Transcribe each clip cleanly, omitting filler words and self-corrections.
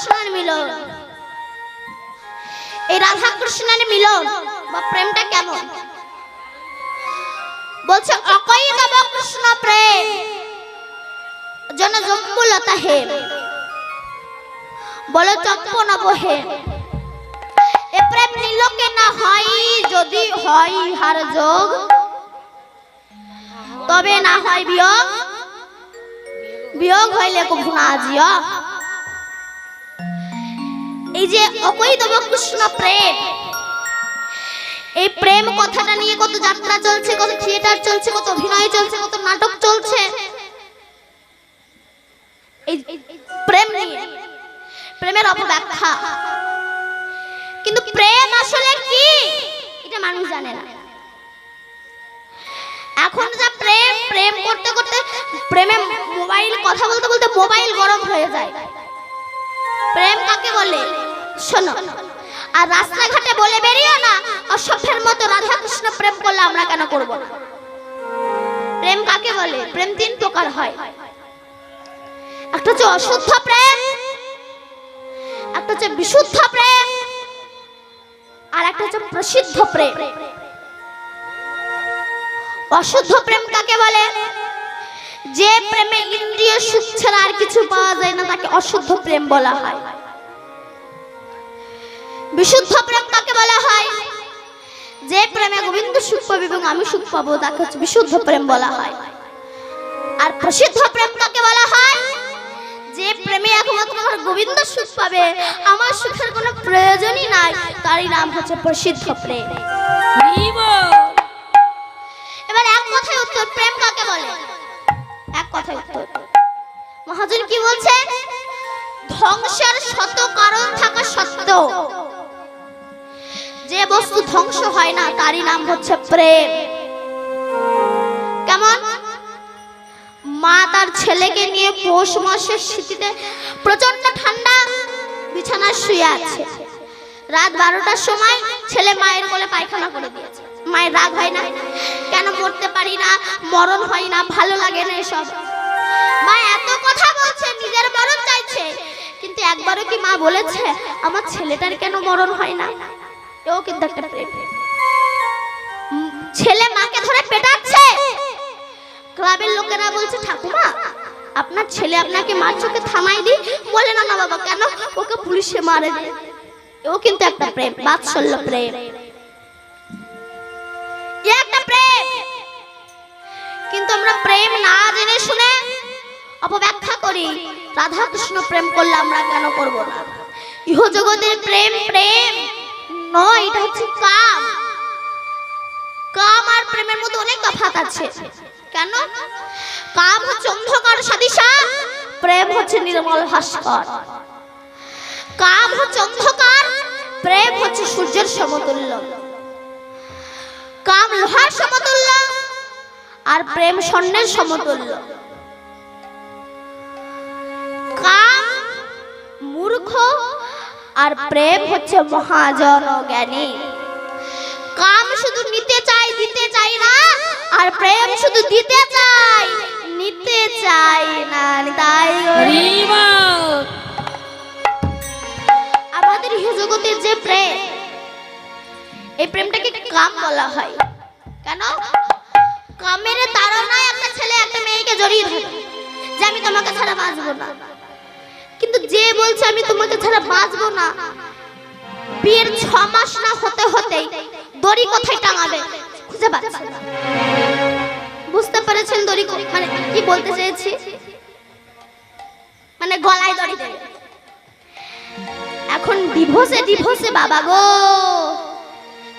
কৃষ্ণের মিলন। এই রাধা কৃষ্ণের মিলন বা প্রেমটা কেমন? বলছে অকই তব কৃষ্ণ প্রেম জন জম্বুলতা হে, বলো চম্পু নব হে। এ প্রেম নীলকে না হয়, যদি হয় হার যোগ, তবে না হয় বিয়োগ, বিয়োগ হইলে কভু না জিয়। এই যে অকই তব কৃষ্ণ প্রেম, এই প্রেম কথাটা নিয়ে কত যাত্রা চলছে, কত থিয়েটার চলছে, কত অভিনয় চলছে, কত নাটক চলছে। এই প্রেম নিয়ে, প্রেমের অপব্যাখ্যা। কিন্তু প্রেম আসলে কি এটা মানুষ জানে না। এখন যা প্রেম, প্রেম করতে করতে প্রেমে মোবাইল, কথা বলতে বলতে মোবাইল গরম হয়ে যায়। প্রেম কাকে বলে শোনো, আর রাস্তাঘাটে বলে বেরিয়ে না অসভ্যের মতো রাধা কৃষ্ণ প্রেম করলে আমরা কেন করব না। প্রেম কাকে বলে? প্রেম তিন প্রকার হয়। একটা হচ্ছে অশুদ্ধ প্রেম, একটা হচ্ছে বিশুদ্ধ প্রেম, আর একটা হচ্ছে প্রসিদ্ধ প্রেম। অশুদ্ধ প্রেম কাকে বলে? যে প্রেমে ইন্দ্রিয় সুখ ছাড়া আর কিছু পাওয়া যায় না তাকে অশুদ্ধ প্রেম বলা হয়। বিশুদ্ধ প্রেম কাকে বলা হয়? যে প্রেমে গোবিন্দ সুখ পাবে এবং আমি সুখ পাবো তাকে হচ্ছে বিশুদ্ধ প্রেম বলা হয়। আর প্রসিদ্ধ প্রেম কাকে বলা হয়? যে প্রেমে একমাত্র আমার গোবিন্দ সুখ পাবে, আমার সুখের কোনো প্রয়োজনই নাই, তারই নাম হচ্ছে প্রসিদ্ধ প্রেম। এবার এক কথায় উত্তর, প্রেম কাকে বলে? এক কথায় উত্তর। মহাজন কি বলছে? ধ্বংসের শত কারণ থাকা সত্ত্বেও যে বস্তু ধ্বংস হয় না তারই নাম হচ্ছে প্রেম। কেমন? মা তার ছেলেকে নিয়ে পৌষ মাসের শীতে প্রচন্ড ঠান্ডা বিছানায় শুয়ে আছে। রাত 12টার সময় ছেলে মায়ের কোলে পায়খানা করে দিয়েছে। মায়ের রাগ হয় না? কেন মরতে পারি না, মরণ হয় না, ভালো লাগে না এসব। মা এত কথা বলছে, নিজের মরণ চাইছে, কিন্তু একবারও কি মা বলেছে আমার ছেলেটার কেন মরণ হয় না? এও কিন্তু একটা প্রেম। ছেলে মাকে ধরে পেটাচ্ছে, ক্লাবের লোকেরা বলছে ঠাকুমা আপনার ছেলে আপনাকে মারছে, ওকে থামাই দি। বলে না না বাবা, কেন? ওকে পুলিশে মারে দেয়। এও কিন্তু একটা প্রেম, বাৎসল্য প্রেম, একটা প্রেম। কিন্তু আমরা প্রেম না জেনে শুনে অপব্যাখ্যা করি। রাধা কৃষ্ণ প্রেম করলে আমরা কেন করব না? ইহ জগতের প্রেম প্রেম নয়, এটা হচ্ছে কাম। কাম আর প্রেমের মধ্যে অনেক তফাৎ আছে। কেন? কাম হচ্ছে অন্ধকার সাদিশা, প্রেম হচ্ছে নির্মল ভাস্কর। কাম হচ্ছে অন্ধকার, প্রেম হচ্ছে সূর্যের সমতুল্য। কাম লোহার সমতুল্য আর প্রেম স্বর্ণের সমতুল্য। কাম মূর্খ আর প্রেম হচ্ছে মহাজন জ্ঞানী। কাম শুধু নিতে চাই, দিতে চাই না, আর প্রেম শুধু দিতে চাই, নিতে চাই না। তাই আমাদের ইহ জগতের যে প্রেম, এই প্রেমটাকে কাম বলা হয়। কেন? কামের তাড়নায় একটা ছেলে একটা মেয়েকে জড়িয়ে ধরে যে আমি তোমাকে ছাড়া বাঁচবো না। কিন্তু যে বলছে আমি তোমাকে ছাড়া বাঁচবো না, বিয়ের 6 মাস না হতে হতেই দড়ি কোথায় টাঙাবে খুঁজে পাচ্ছে না। বুঝতে পেরেছেন দড়ি মানে কি বলতে চেয়েছি? মানে গলায় দড়ি দেবে। এখন ডিভোর্সে বাবা গো,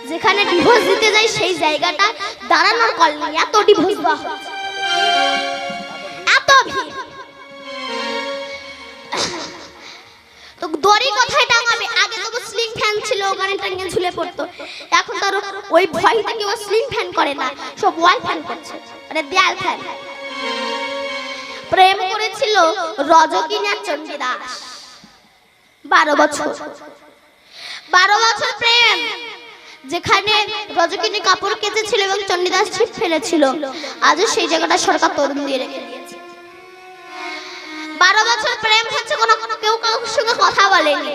যেখানে ডিভোর্স দিতে যাই সেই জায়গাটা দাঁড়ানোর কল নেই, এত ডিভোর্স দেওয়া হচ্ছে, এত ভিড়। তো দড়ি কোথায় টাঙাবে? আগে তো স্লিং ফ্যান ছিল, ওখানে টাঙিয়ে ঝুলে পড়তো। এখন তার ওই ভয়টা কেউ স্লিং ফ্যান করে না, সব ওয়াল ফ্যান করছে, মানে দেয়াল ফ্যান। প্রেম করেছিল রজকিনী আর চণ্ডীদাস 12 বছর। 12 বছর প্রেম, যেখানে রজকিনী কাপড় কেচেছিল এবং চণ্ডীদাস ছিপ ফেলেছিল, আজও সেই জায়গাটা সরকার তরুণ দিয়ে রেখে দিয়েছে। 12 বছর প্রেম হচ্ছে, কোনো কেউ কারোর সঙ্গে কথা বলেনি।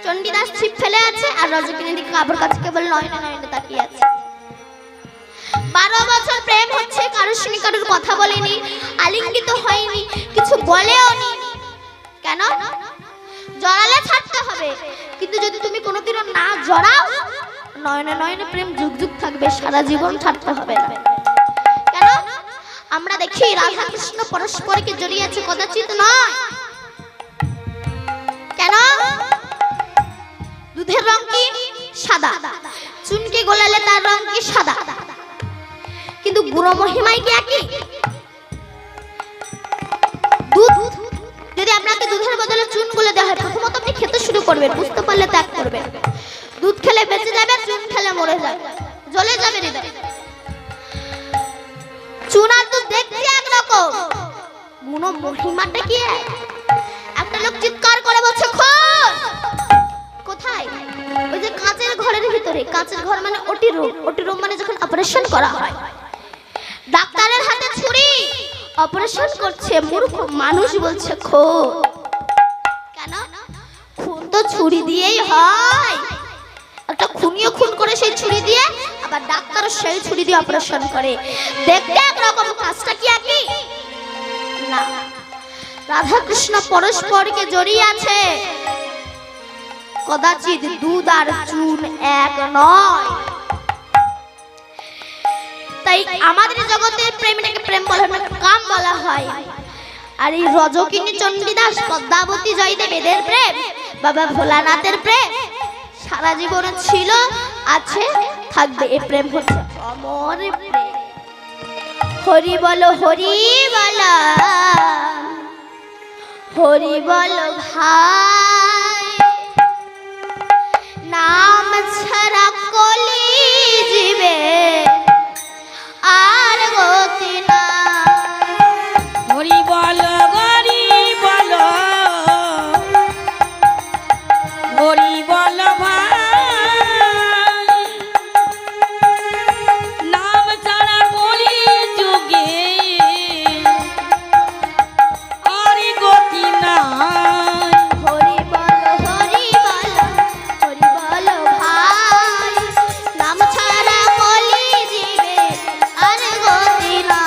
চণ্ডীদাস ছিপ ফেলে আছে আর রজকিনী দিকে কাপড় কাছে কেবল নয়নে নয়নে তাকিয়ে আছে। 12 বছর প্রেম হচ্ছে, কারোর সঙ্গে কারোর কথা বলেনি, আলিঙ্গিত হয়নি, কিছু বলেও নি। কেন? জড়ালে ছাড়তে হবে, কিন্তু যদি তুমি কোনোদিনও না জড়াও, নয়নে নয়নে প্রেম যুগ যুগ থাকবে, সারা জীবন ছাড়তে হবে না। কেন? আমরা দেখি রাধা কৃষ্ণ পরস্পরকে জড়িয়ে আছে, কদাচিৎ নয়। কেন? দুধের রং কি? সাদা। চুনকে গোলালে তার রং কি? সাদা। কিন্তু গুণ মহিমায় কি একই? দুধ যদি আপনাকে দুধের বদলে চুন গুলে দেওয়া হয়, প্রথমত আপনি খেতে শুরু করবেন, বুঝতে পারলে ত্যাগ করবেন। দুধ খেলে বেঁচে যাবে, চুন খেলে মরে যাবে, জ্বলে যাবে হৃদয়। চুন আর দুধ দেখতে একরকম, গুণ মহিমাটা কি? একটা লোক চিৎকার করে বলছে খোঁজ। কোথায়? ওই যে কাঁচের ঘরের ভিতরে। কাঁচের ঘর মানে ওটি রুম। ওটি রুম মানে যখন অপারেশন করা হয়, ডাক্তারের হাতে ছুরি, অপারেশন করছে, মূর্খ মানুষ বলছে খোঁজ। কেন? খুন তো ছুরি দিয়েই হয়। একটা খুনিও খুন করে সেই ছুরি দিয়ে, আবার ডাক্তারও সেই ছুরি দিয়ে অপারেশন করে। দেখতে একরকম, কাজটা কি একই? না। রাধা কৃষ্ণ পরস্পরকে জড়িয়ে আছে, কদাচিৎ দুধ আর চুন এক নয়। তাই আমাদের জগতে প্রেমটাকে প্রেম বলা হয় না, কাম বলা হয়। আর এই রজকিনী চণ্ডীদাস পদ্মাবতী জয়দেব এদের প্রেম, বাবা ভোলানাথের প্রেম সারা জীবন ছিল, আছে, থাকবে। এই প্রেম হচ্ছে অমর প্রেম। হরি বল, হরি বল, হরি বল ভাই, নাম ছাড়া কলি জীবে আর গতি না। হরি বল, হরি বল, হরি বল ভাই, নাম ছাড়া কলি যুগে আর গতি না। হরি বল, হরি বল, হরি বল ভাই, নাম ছাড়া কলি জীবে আর গতি না।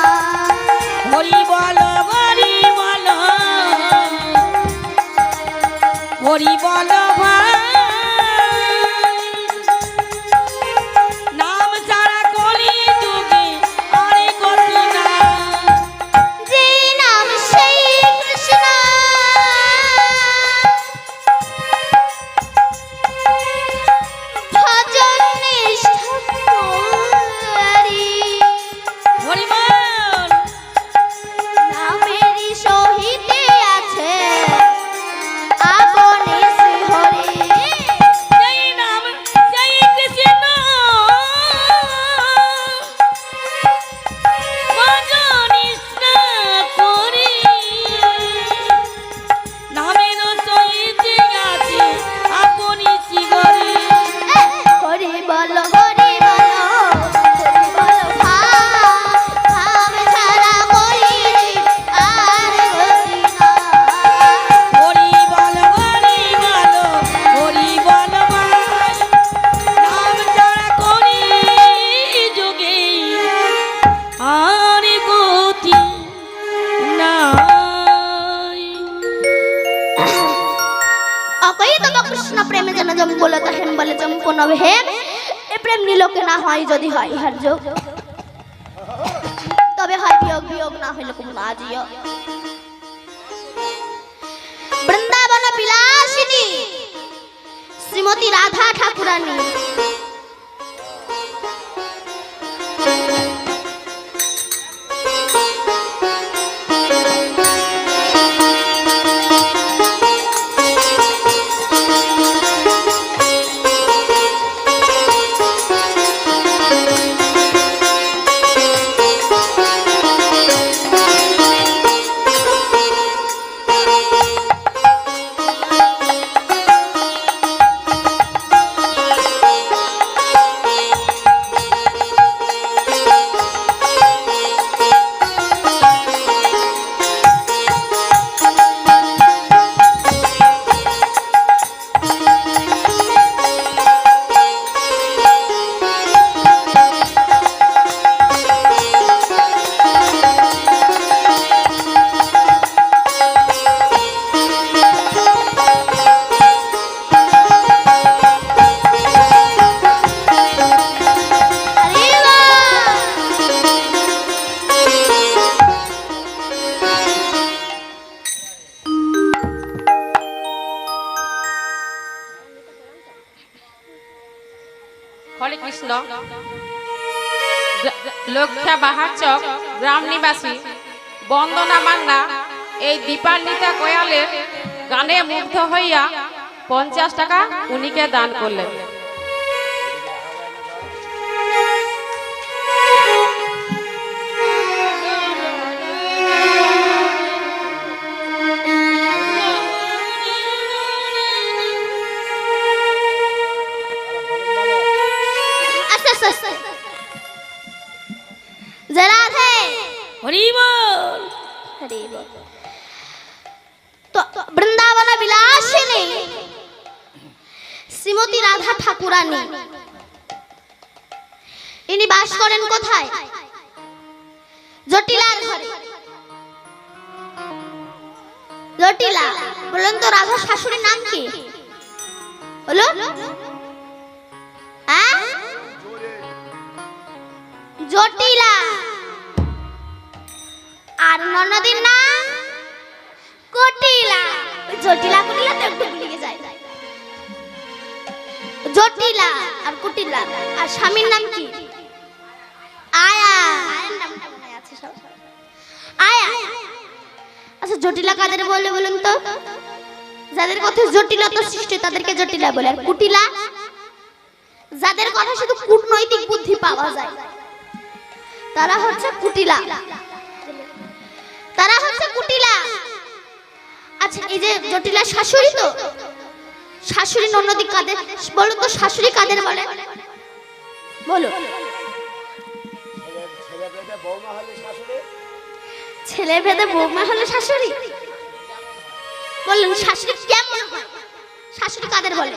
হরি বল, হরি বল, হরি বল ভাই, নাম ছাড়া কলি যুগে আর গতি না। যে নাম সেই কৃষ্ণ, ভজন নিষ্ঠা করি, হরি বল, নামেরই সহিতে আছে আপনি শ্রীহরি। সেই নাম সেই কৃষ্ণ, ভজন নিষ্ঠা করি, নামের সহিত আছে আপনি শ্রীহরি। হরি বল, হরি বল, হরি বল ভাই, নাম ছাড়া কলি আর গতি না। হরি বল, হরি বল, হরি বল ভাই, নাম ছাড়া কলি যুগে আর গতি নাই। অকই তব কৃষ্ণ প্রেমে যেন জম বলতা হেম বলে চম্পু নবে হেম। এ প্রেম নিলোকে না হয়, যদি হয় ইহার যোগ, তবে হয় বিয়োগ, বিয়োগ না হইলে কোনো না জিও। বৃন্দাবন বিলাসিনী শ্রীমতী রাধা ঠাকুরানী। কৃষ্ণ লক্ষ্যা বাহাচক গ্রাম নিবাসী বন্দনা মান্না এই দীপান্বিতা কয়ালের গানে মুগ্ধ হইয়া 50 টাকা উনিকে দান করলেন। হরি বল। তো বৃন্দাবন বিলাসিনী শ্রীমতী রাধা ঠাকুরানী ইনি বাস করেন কোথায়? জটিলার ঘরে। জটিলা বলেন তো রাধা শাশুড়ির নাম কি বলো? জটিলা। আর ননদীর নাম কুটিলা। জটিলা কুটিলা তো একটু ভুলে যায়। জটিলা আর কুটিলা। আর স্বামীর নাম কি? আয়া। আয়ার নামটা মনে আছে সব? আয়া। আচ্ছা জটিলা কাদের বলে বলুন তো? যাদের কথা জটিলতা সৃষ্টি তাদেরকে জটিলা বলে। আর কুটিলা যাদের কথা শুধু কূটনৈতিক বুদ্ধি পাওয়া যায় তারা হচ্ছে কুটিলা। তারা হচ্ছে কুটিলা। আচ্ছা এই যে জটিলা শাশুড়ি, তো শাশুড়ি ননদী কাদের বলো তো? শাশুড়ি কাদের বলে বলো? ছেলে ভেদে বৌমা হলে শাশুড়ি বললেন। শাশুড়ি কেমন হয়? শাশুড়ি কাদের বলে?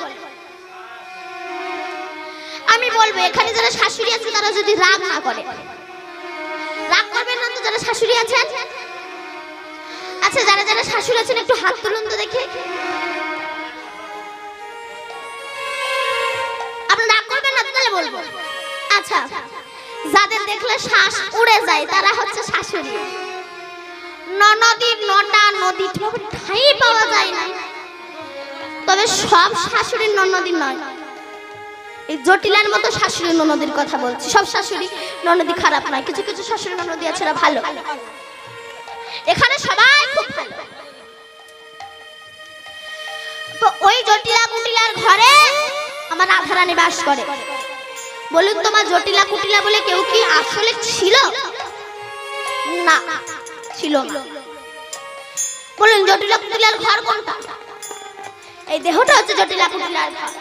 আমি বলবো এখানে যারা শাশুড়ি আছে তারা যদি রাগ না করে, রাগ করবেন না তো যারা শাশুড়ি আছেন? আচ্ছা যারা যারা শাশুড়ি আছেন একটু হাত তুলুন তো দেখি। আপনি রাগ করবেন না তাহলে বলবো। আচ্ছা যাদের দেখলে শ্বাস উড়ে যায় তারা হচ্ছে শাশুড়ি। ননদীর নটা নদী ঠাই পাওয়া যায় না, তবে সব শাশুড়ির ননদী নয়। এই জটিলার মতো শাশুড়ি ননদীর কথা বলছি। সব শাশুড়ি ননদী খারাপ নয়, কিছু কিছু শাশুড়ি ননদী আছে ভালো। এখানে সবাই খুব ভালো। তো ওই জটিলা কুটিলার ঘরে আমার রাধারানী বাস করে। বলুন তোমার জটিলা কুটিলা বলে কেউ কি আসলে ছিল? না, ছিল না। বলুন জটিলা কুটিলার ঘর কোনটা? এই দেহটা হচ্ছে জটিলা কুটিলার ঘর।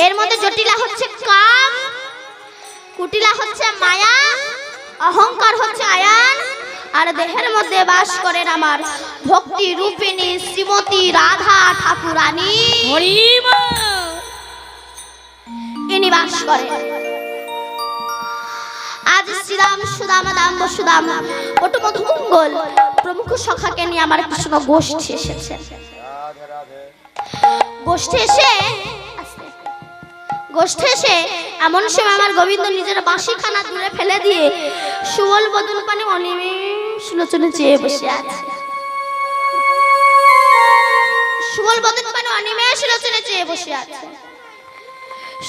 এর মধ্যে জটিলা হচ্ছে কাম, কুটিলা হচ্ছে মায়া, অহংকার হচ্ছে আয়ান, আর দেহের মধ্যে বাস করেন আমার ভক্তি রূপিণী শ্রীমতী রাধা ঠাকুরানী। হরি বল। ইনি বাস করেন। আজ শ্রীরাম সুদাম দাম বসুদাম পটু মধুমঙ্গল প্রমুখ সখাকে নিয়ে আমার কৃষ্ণ গোষ্ঠী এসেছে। গোষ্ঠী এসে এমন সময় আমার গোবিন্দ নিজের বাঁশিখানা দূরে ফেলে দিয়ে সুবল বদন পানে অনিমেষ লোচনে চেয়ে বসে আছে। সুবল বদন পানে অনিমেষ লোচনে চেয়ে বসে আছে।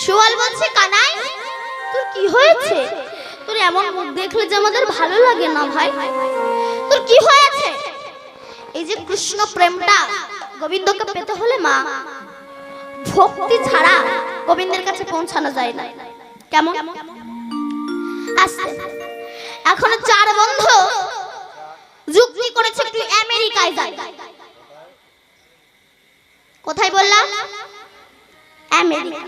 সুবল বলছে কানাই তোর কি হয়েছে? তোর এমন মুখ দেখলে যে আমাদের ভালো লাগে না ভাই। তোর কি হয়েছে? এই যে কৃষ্ণ প্রেমটা গোবিন্দকে পেতে হলে মা ভক্তি ছাড়া গোবিন্দের কাছে পৌঁছানো যায় না। কেমন? এখন 4 বন্ধু যুক্তি করেছে একটু আমেরিকায় যায়। কোথায় বললাম? আমেরিকা।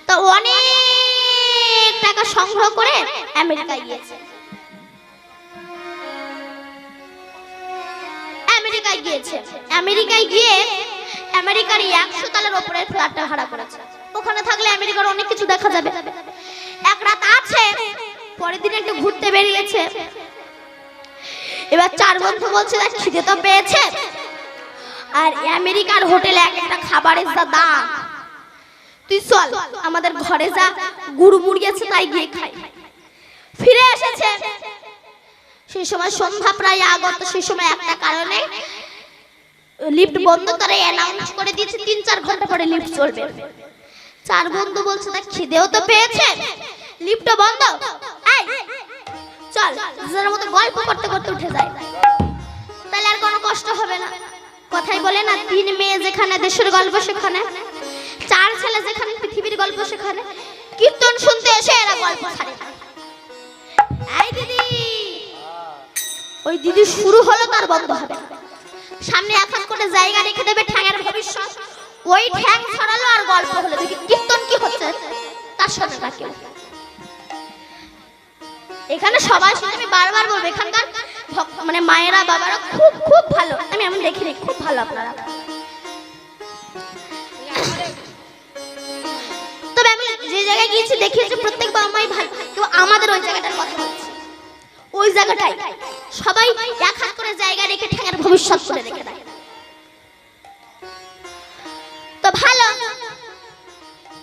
তো অনেক টাকা সংগ্রহ করে আমেরিকায় গিয়েছে। আমেরিকায় গিয়ে আমেরিকার 100 তলার উপরে ফ্ল্যাটটা ভাড়া করেছে। ওখানে থাকলে আমেরিকার অনেক কিছু দেখা যাবে। এক রাত আছে, পরের দিন একটু ঘুরতে বেরিয়েছে। এবার 4 বন্ধু বলছে খিদে তো পেয়েছে, আর আমেরিকার হোটেলে একটা খাবারের যা দাম, তুই চল আমাদের ঘরে যা, গুড় মুড়ি আছে তাই গিয়ে খাই। ফিরে এসেছে। সেই সময় সন্ধ্যা প্রায় আগত। সেই সময় একটা কারণে লিফট বন্ধ করে অ্যানাউন্স করে দিয়েছে 3-4 ঘন্টা পরে লিফট চলবে। চার বন্ধু বলছে তা খিদেও তো পেয়েছে, লিফট বন্ধ, এই চল নিজের মতো গল্প করতে করতে উঠে যায়, তাহলে আর কোনো কষ্ট হবে না। কথাই বলে না, তিন মেয়ে যেখানে দেশের গল্প সেখানে, চার ছেলে যেখানে পৃথিবীর গল্প সেখানে। কীর্তন শুনতে এসে এরা গল্প ছাড়ে না। এই দিদি, ওই দিদি শুরু হলো তার বন্ধ হবে না। সামনে এক হাত করে জায়গা রেখে দেবে ঠ্যাঙের ভবিষ্যৎ, ওই ঠ্যাং ছড়ালো আর গল্প হলো। দেখি কীর্তন কি হচ্ছে তার সাথে থাকে। এখানে সবাই শুনে আমি বারবার বলবো, এখানকার মানে মায়েরা বাবারা খুব খুব ভালো, আমি এমন দেখিনি, খুব ভালো আপনারা। তবে আমি যে জায়গায় গিয়েছি দেখিয়েছি প্রত্যেক বাবা মাই ভালো, তো আমাদের ওই জায়গাটার কথা বলছি, ওই জায়গাটাই সবাই এক হাত করে জায়গা রেখে ঠ্যাঙের ভবিষ্যৎ করে রেখে দেয়। তো ভালো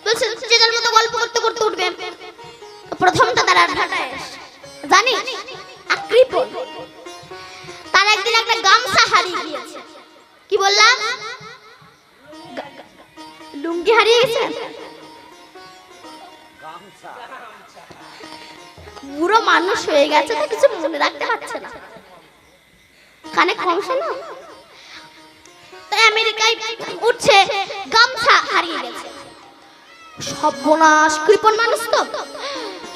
বলছে, যে যার মতো গল্প করতে করতে উঠবে। প্রথমটা তার অ্যাডভার্টাইজ জানি আকৃপণ, তার একদিন একটা গামছা হারিয়ে গিয়েছে। কি বললাম? লুঙ্গি হারিয়ে গেছে। বুড়ো মানুষ হয়ে গেছে তো কিছু মনে রাখতে পারছে না, কানে কম শোনো। তাই আমেরিকায় উঠছে, গামছা হারিয়ে গেছে। সর্বনাশ, কৃপণ মানুষ তো,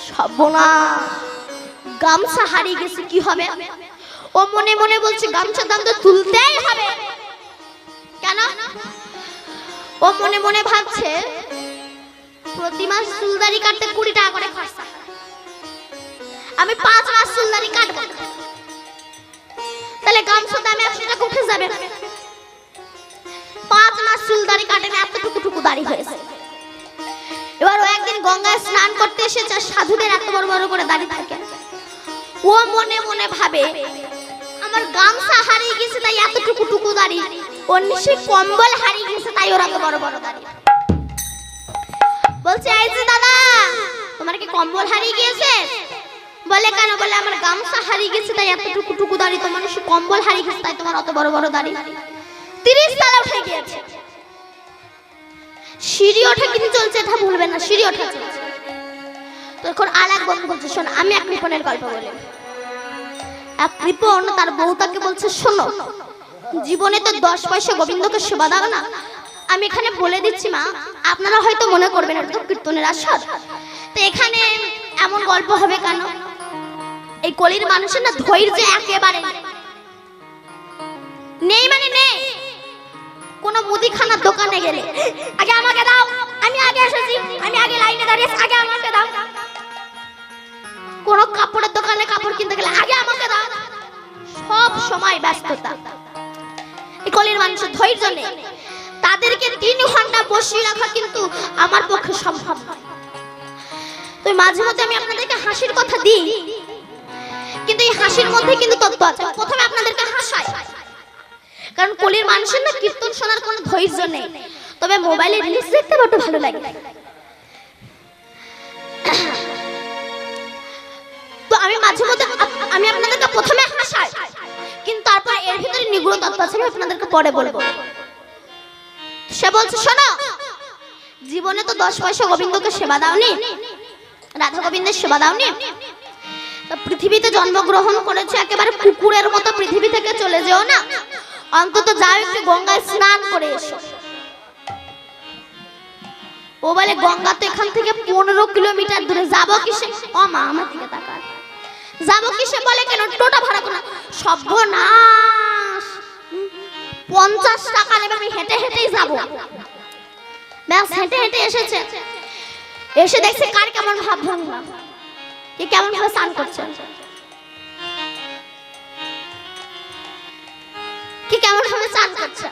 সর্বনাশ, গামছা হারিয়ে গেছে, কি হবে? ও মনে মনে বলছে গামছার দাম তো তুলতেই হবে। কেন? ও মনে মনে ভাবছে প্রতি মাস চুলদারি কাটতে 20 টাকা করে খরচা, আমি 5 মাস চুলদারি কাটবো, তাহলে গামছার দামে 100 টাকা উঠে যাবে। 5 মাস চুলদারি কাটে না, এতটুকু দাড়ি হয়েছে। এবার ও একদিন গঙ্গায় স্নান করতে এসেছে, সাধুদের এত বড় বড় করে দাড়ি থাকে। ও মনে মনে ভাবে আমার গামছা হারিয়ে গেছে তাই এতটুকু দাড়ি, ওর নিশ্চয়ই কম্বল হারিয়ে গেছে তাই ওর এত বড় বড় দাড়ি। বলছে, এই যে দাদা, তোমার কি কম্বল হারিয়ে গিয়েছে? বলে, কেন? বলে, আমার গামছা হারিয়ে গেছে তাই এতটুকু দাড়ি, তোমার নিশ্চয়ই কম্বল হারিয়ে গেছে তাই তোমার অত বড় বড় দাড়ি। 30 তলা উঠে গিয়েছে, সিঁড়ি ওঠা কিন্তু চলছে, এটা ভুলবেন না, সিঁড়ি ওঠা চলছে। তখন আর এক বন্ধু বলছে, শোন, আমি এক কৃপণের গল্প বলি। এক কৃপণ তার বউ তাকে বলছে, শোনো, জীবনে তো 10 পয়সা গোবিন্দকে সেবা দাও না। আমি এখানে বলে দিচ্ছি মা, আপনারা হয়তো মনে করবেন এটা তো কীর্তনের আসর, তো এখানে এমন গল্প হবে কেন? এই কলির মানুষের না ধৈর্য একেবারে নেই, মানে নেই। কোন মুদিখানার দোকানে গেলে আগে আমাকে দাও, আমি আগে এসেছি, আমি আগে লাইনে দাঁড়িয়েছি, আগে আমাকে দাও। কোন কাপড়ের দোকানে কাপড় কিনতে গেলে আগে আমাকে দাও। সব সময় ব্যস্ততা। এই কলির মানুষের ধৈর্য নেই, তাদেরকে 3 ঘন্টা বসিয়ে রাখা কিন্তু আমার পক্ষে সম্ভব নয়। তো মাঝে মধ্যে আমি আপনাদেরকে হাসির কথা দিই, কিন্তু এই হাসির মধ্যে কিন্তু তত্ত্ব আছে। প্রথমে আপনাদেরকে হাসাই, কারণ কলির মানুষের না কীর্তন শোনার কোনো ধৈর্য নেই, তবে মোবাইলে রিলস দেখতে বড় ভালো লাগে। তো আমি মাঝে মধ্যে আমি আপনাদেরকে প্রথমে হাসাই, কিন্তু তারপর এর ভিতরে নিগূঢ় তত্ত্ব আছে, আমি আপনাদেরকে পরে বলবো। সে বলছে, শোনো, জীবনে তো 10 পয়সা গোবিন্দকে সেবা দাওনি, রাধা গোবিন্দের সেবা দাওনি, তো পৃথিবীতে জন্মগ্রহণ করেছে, একেবারে কুকুরের মতো পৃথিবী থেকে চলে যেও না, অন্তত যাও একটু গঙ্গায় স্নান করে এসো। ও বলে, গঙ্গা তো এখান থেকে 15 কিলোমিটার দূরে, যাবো কিসে? ও মা, আমার দিকে তাকান, যাবো কিসে? বলে, কেন? টোটো ভাড়া করো। সর্বনাশ, 50 টাকা নেবে, আমি হেঁটে হেঁটেই যাবো। ব্যাস, হেঁটে হেঁটে এসেছে, এসে দেখছে কার কেমন ভাব ভাঙা, কে কেমন ভাবে স্নান করছে, কি কেমন ভাবে স্নান করছে।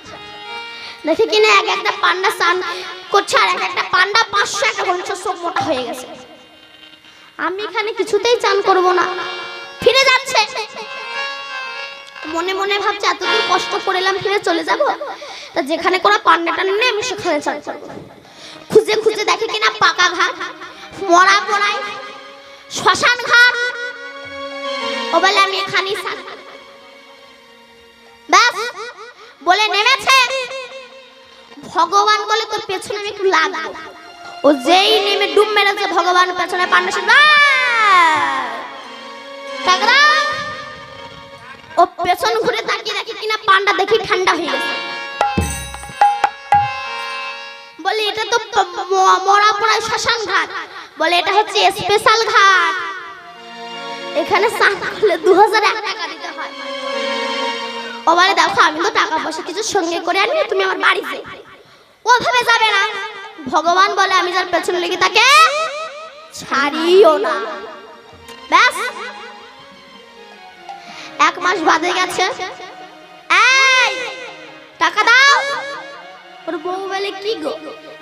দেখে কিনা এক একটা পান্ডা স্নান করছে, আর এক একটা পান্ডা 500 টাকা বলছে, সব মোটা হয়ে গেছে। আমি এখানে কিছুতেই চান করব না, ফিরে যাচ্ছে। মনে মনে ভাবছে, এতদূর কষ্ট করে এলাম, ফিরে চলে যাব, তা যেখানে কোনো পান্ডাটা নেই আমি সেখানে চান করবো। খুঁজে খুঁজে দেখে কিনা পাকা ঘাট, মরা পড়াই, শ্মশান ঘাট। ও বলে, আমি এখানেই স্নান করব। ব্যাস বলে নেমেছে। ভগবান বলে, তোর পেছনে আমি একটু লাগবো। ও যেই নেমে ডুব মেরেছে ভগবান পেছনে পান্ডা শুনবে ও পেছন ঘুরে তাকিয়ে দেখি কিনা পান্ডা দেখি ঠান্ডা হয়ে গেছে। বলে এটা তো মরা পড়া শ্মশান ঘাট। বলে এটা হচ্ছে স্পেশাল ঘাট, এখানে স্নান করলে 2001 টাকা দিতে হয়। ও বলে দেখো আমি তো টাকা পয়সা কিছু সঙ্গে করে আনি, তুমি আমার বাড়িতে। ও ভাবে যাবে না। ভগবান বলে আমি যার পেছনে লেগে তাকে ছাড়িও না। ব্যাস 1 মাস বাদে গেছে, এই টাকা দাও। ওর বউ বলে কি গো,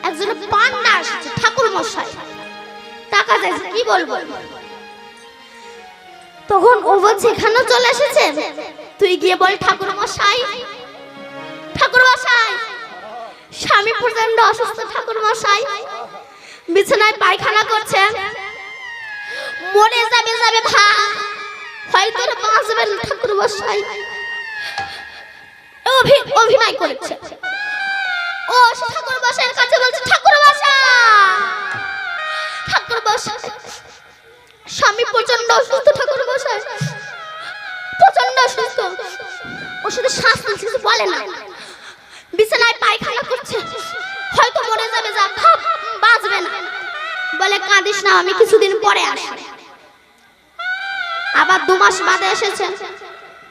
একজন পান্ডা আসছে ঠাকুর মশাই, টাকা চাইছে, কি বলবো। তখন ও বলছে এখানে চলে এসেছে, তুই গিয়ে বল ঠাকুর মশাই, ঠাকুর মশাই স্বামী প্রচন্ড অসুস্থ, ঠাকুর মশাই বিছানায় পায়খানা করছে, মরে যাবে যাবে ভাই, হয়তো বাঁচবে না ঠাকুর মশাই। অভিনয় করেছে। ও ঠাকুর মশাইয়ের কাছে বলছে ঠাকুর মশাই, ঠাকুর মশাই স্বামী প্রচন্ড অসুস্থ, ঠাকুর মশাই প্রচন্ড অসুস্থ। ও শুধু শ্বাস নিচ্ছে, কিছু বলে না, বিছানায় পায়খানা করছে, হয়তো মরে যাবে, যা বাঁচবে না। বলে কাঁদিস না, আমি কিছুদিন পরে আসবো। আবার 2 মাস বাদে এসেছে।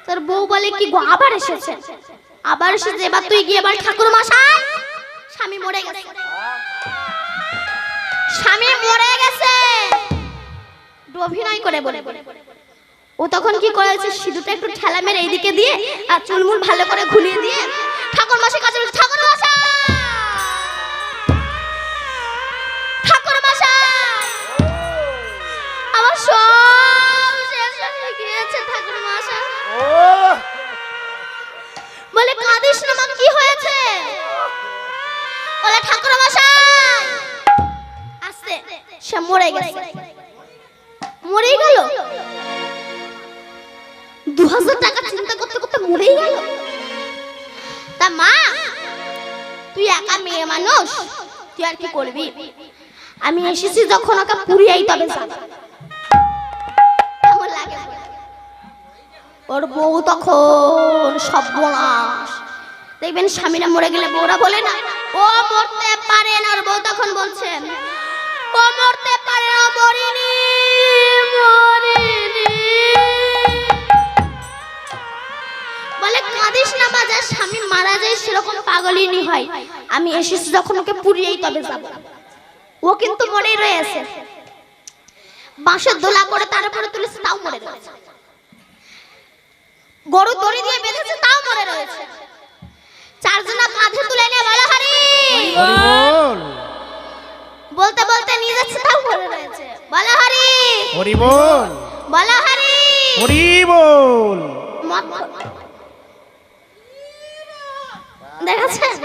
তোর বউ বলে কি গো আবার এসেছে? আবার এসেছে, এবার তুই গিয়ে বল ঠাকুর মশাই স্বামী মরে গেছে, স্বামী মরে গেছে। অভিনয় করে বলে ও তখন কি করেছে, সিঁদুরটা একটু ঠেলা মেরে এইদিকে দিয়ে আর চুলমুল ভালো করে ঘুরিয়ে দিয়ে ঠাকুর মশাই কাছে বলছে ঠাকুর মশাই, ঠাকুর মশাই আমার সব শেষ হয়ে গিয়েছে ঠাকুর মশাই। বলে কাঁদিস না মা, কি হয়েছে? বলে ঠাকুর মশাই আস্তে, সে মরে গেছে। মরেই গেল, 2000 টাকা চিন্তা করতে করতে মরেই গেল। তা মা তুই একা মেয়ে মানুষ, তুই আর কি করবি? আমি এসেছি যখন ওকে পুড়িয়েই তবে যাব। কেমন লাগে? ওর বউ তখন সর্বনাশ। দেখবেন স্বামীরা মরে গেলে বউরা বলে না ও মরতে পারে না, ওর বউ তখন বলছে ও মরতে পারে না, মরিনি মরিনি। বলে কাঁদিস না, বাজার স্বামী মারা যায় সেরকম পাগলিনী হয়। আমি এসেছি যখন ওকে পুড়িয়েই তবে যাব। ও কিন্তু মরেই রয়েছে, বাঁশের দোলা করে তার উপরে তুলেছে, তাও মরে রয়েছে। গরু দড়ি দিয়ে বেঁধেছে, তাও মরে রয়েছে। 4 জনা কাঁধে তুলে নিয়ে বলা হরি বল, বলতে বলতে নিয়ে যাচ্ছে, তাও মরে রয়েছে। বলা হরি হরি বল, বলা হরি হরি বল। দেখেছেন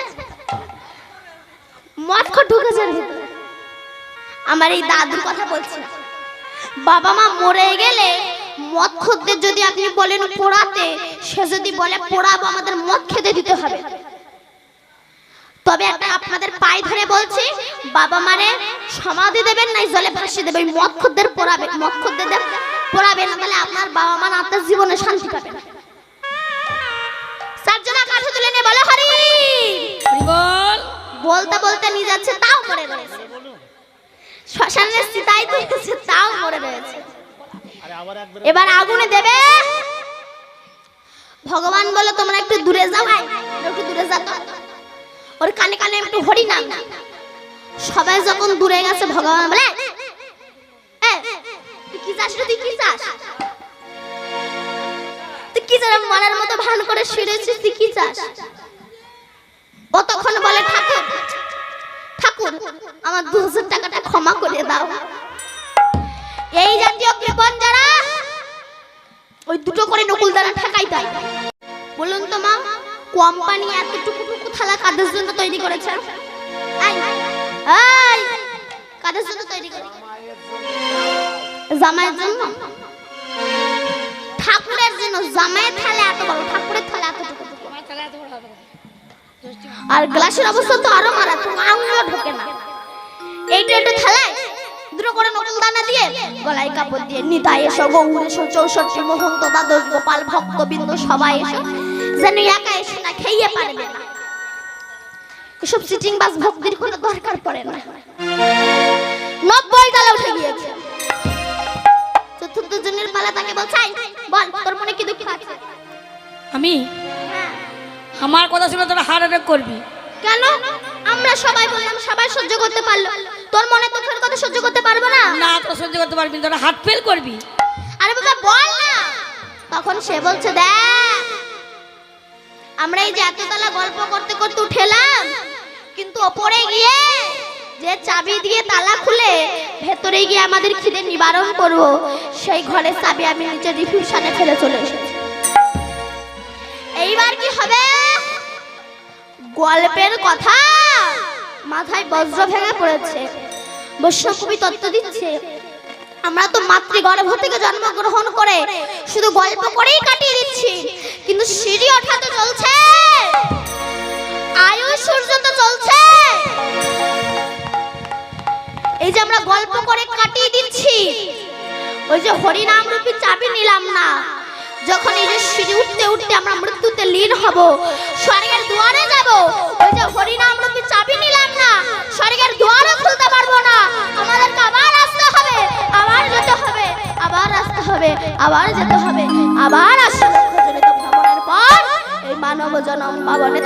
মদ খো ঢুকেছে ভিতরে। আমার এই দাদুর কথা বলছি না, বাবা মা মরে গেলে মদ খদ্দের যদি আপনি বলেন পোড়াতে, সে যদি বলে পোড়াবো আমাদের মদ খেতে দিতে হবে। তবে একটা আপনাদের পায়ে ধরে বলছি, বাবা মারে সমাধি দেবেন না, জলে ভাসিয়ে দেবে। ওই মদ খদ্দের পোড়াবে, মদ খদ্দের পোড়াবে না, তাহলে আপনার বাবা মা আপনার জীবনে শান্তি পাবে না। 4 জনা কাঁধে তুলে নিয়ে বলে হরি বল, বলতে বলতে নিয়ে যাচ্ছে, তাও মরে রয়েছে। শ্মশানের চিতায় দিয়েছে, তাও মরে রয়েছে। এবার আগুনে দেবে। ভগবান বলে তোমরা একটু দূরে যাও, একটু দূরে যাও। ওর কানে কানে একটু হরি নাম। সবাই যখন দূরে গেছে, ভগবান বলে তুই কি চাস, তুই কি চাস, তুই কি চাস? মরার মতো ভান করে শুয়েছিস, তুই কি চাস? ও তখন বলে ঠাকুর ঠাকুর আমার 2000 টাকাটা ক্ষমা করে দাও। এই জাতীয় কৃপণ যারা ওই 2টো করে নকুল দ্বারা ঠেকাই দেয়। বলুন তো মা, কোম্পানি এতটুকু থালা কাদের জন্য তৈরি করেছে? কাদের জন্য তৈরি করেছে? জামাইয়ের জন্য, ঠাকুরের জন্য। জামাইয়ের থালা এত বড়, ঠাকুরের থালা এতটুকু। আর গ্লাসের অবস্থা তো আরো মারাত্মক, আঙুলও ঢোকে না। এইটা একটু থালায় দুটো করে নকুল দানা দিয়ে গলায় কাপড় দিয়ে নিতাই এসো, গৌর এসো, 64 মহন্ত, দ্বাদশ গোপাল, ভক্তবৃন্দ সবাই এসো, যেন একা এসে না খেয়ে পারবে না। এসব সিটিং বাস ভক্তির কোনো দরকার পড়ে না। 90 তালা উঠে গিয়েছে। চতুর্থ জনের পালা, তাকে বলছে বল তোর মনে কি দুঃখ আছে? আমি আমার কথা শুনে তোরা হার্ট অ্যাটাক করবি কেন? আমরা সবাই বললাম, সবাই সহ্য করতে পারলো, তোর মনে দুঃখের কথা সহ্য করতে পারবো না? না, তোরা সহ্য করতে পারবি না, তোরা হার্ট ফেল করবি। আরে বাবা বল না। তখন সে বলছে দেখ, আমরা এই যে এততলা গল্প করতে করতে উঠেলাম, কিন্তু ওপরে গিয়ে যে চাবি দিয়ে তালা খুলে ভেতরে গিয়ে আমাদের খিদে নিবারণ করব, সেই ঘরের চাবি আমি নিচে রিফিউশনে ফেলে চলে এসেছি। এইবার কি হবে? গল্পের কথা মাথায় বজ্র ভেঙে পড়েছে। বৈষ্ণবকবি তত্ত্ব দিচ্ছে, আমরা তো মাতৃগর্ভ থেকে জন্মগ্রহণ করে শুধু গল্প করেই কাটিয়ে দিচ্ছি, কিন্তু সিঁড়ি ওঠা তো চলছে, আয়ু সূর্য তো চলছে। এই যে আমরা গল্প করে কাটিয়ে দিচ্ছি, ওই যে হরিনাম রূপী চাবি নিলাম না, যখন এই যে সিঁড়ি উঠতে উঠতে আমরা মৃত্যুতে লীন হব, স্বর্গের দুয়ারে যাব, ওই যে হরিনাম রূপী চাবি নিলাম না, স্বর্গের দুয়ারও খুলতে পারবো না। আমাদেরকে আবার আসতে হবে, আবার যেতে হবে, আবার আসতে হবে, আবার যেতে হবে, আবার আসতে হবে। ভ্রমণের পর এই মানব জনম পাবনে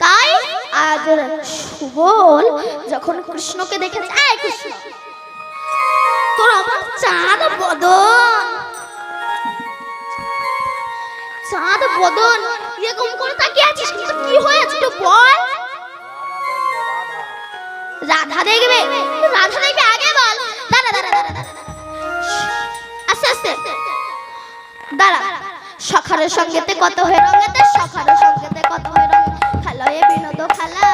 তাই আজ সুবল যখন কৃষ্ণকে দেখেছে, আয় কৃষ্ণ তোর আমার চাঁদ বদন, চাঁদ বদন এরকম করে তাকিয়ে আছিস, কিন্তু কি হয়েছে তো বল। রাধা দেখবে, রাধা দেখবে আগে বল। দাঁড়া দাঁড়া দাঁড়া দাঁড়া, আস্তে আস্তে দাঁড়া। সখারের সঙ্গেতে কত হয়ে রঙেতে, সখারের সঙ্গেতে কত হয়ে রঙে, খেলায় বিনোদ খেলা,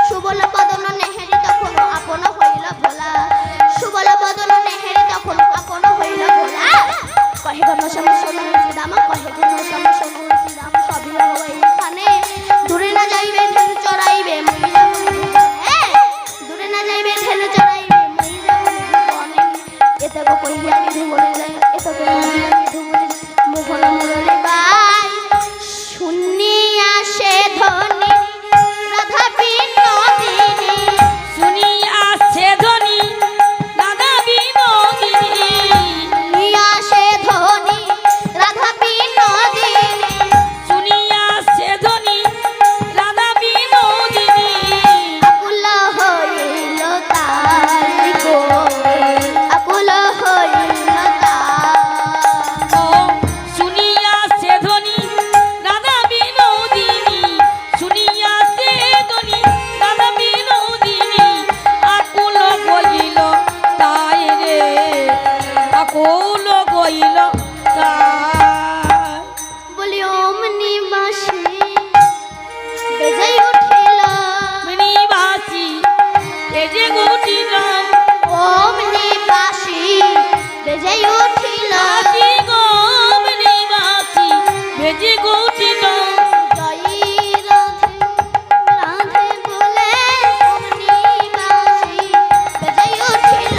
সুবল বদন নেহেরি তখন আপন হইল ভোলা, সুবল বদন নেহেরি তখন আপন হইল ভোলা। কহে গণ সময় শোনো শ্রীরাম, কহে গণ সময় শোনো শ্রীরাম, সবই হবে এখানে, দূরে না যাইবে ঢের চড়াইবে মই যাবো, দূরে না যাইবে ঢের চড়াইবে মই যাবো বনে, এতে গো কইয়া নিধু বলে যায়, এতে গো কইয়া নিধু বলে যায়, মোহন মুরলি বাই শুনিয়া সে ধ্বনি রাধা বিনোদিনী, শুনিয়া সে ধ্বনি রাধা বিনোদিনী, শুনিয়া সে ধ্বনি রাধা বিনোদিনী, শুনিয়া সে ধ্বনি রাধা বিনোদিনী, আকুল হইল তাই গো, আকুল হইল তাই। ও শুনিয়া সে ধ্বনি রাধা বিনোদিনী, শুনিয়া সে ধ্বনি রাধা বিনোদিনী, আকুল গইল তাই রে, আকুল গইল তাই। বলি অমনি বাসি বেজে উঠিল, মৃণিবাসী এ যে গুটিলাম, অমনি বাসি বেজে উঠিল, বাসী গো মৃণিবাসী বেজে গুটিলাম, জয়ী রাধে রাধে বলে অমনি বাসি বেজে উঠিল,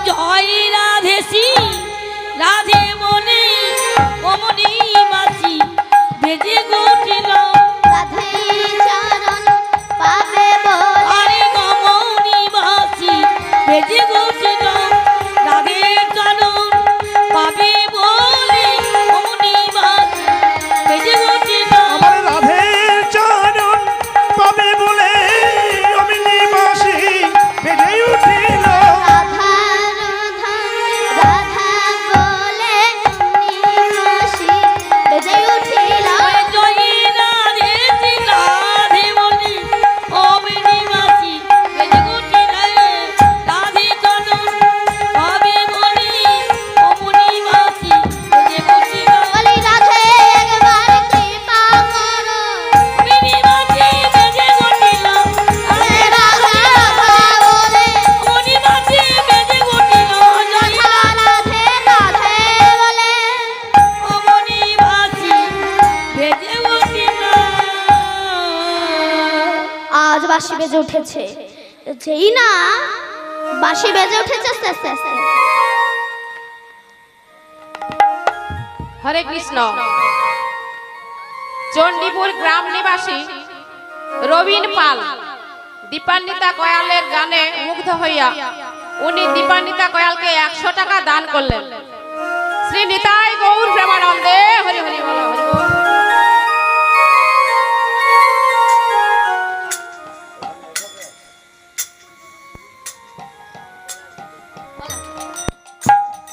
জয় রাধেশি রাধে বলে অমনি বাসী বেজে গুটিলাম, রাধে চরণ পাবে বলে, আরে গমনি বাসী বেজে গুটিলাম, রাধে চরণ পাবে বলে অমনি বাসী বেজে গুটিলাম, আমার রাধের চরণ পাবে বলে অমিনি বাসি বেজে উঠিল। রাধা রাধা রাধা বলে অমনি বাসি বেজে উঠিল, জয় রাধেশি রাধে বলে অমনি বাসী বেজে গুটিলাম, রাধে চরণ বেজে উঠেছে, যেই না বাঁশি বেজে উঠেছে আস্তে আস্তে আস্তে। হরে কৃষ্ণ। চণ্ডীপুর গ্রাম নিবাসী রবীন পাল দীপান্বিতা কয়ালের গানে মুগ্ধ হইয়া উনি দীপান্বিতা কয়ালকে 100 টাকা দান করলেন। শ্রী নিতাই গৌর প্রেমানন্দে হরি হরি বল হরি বল।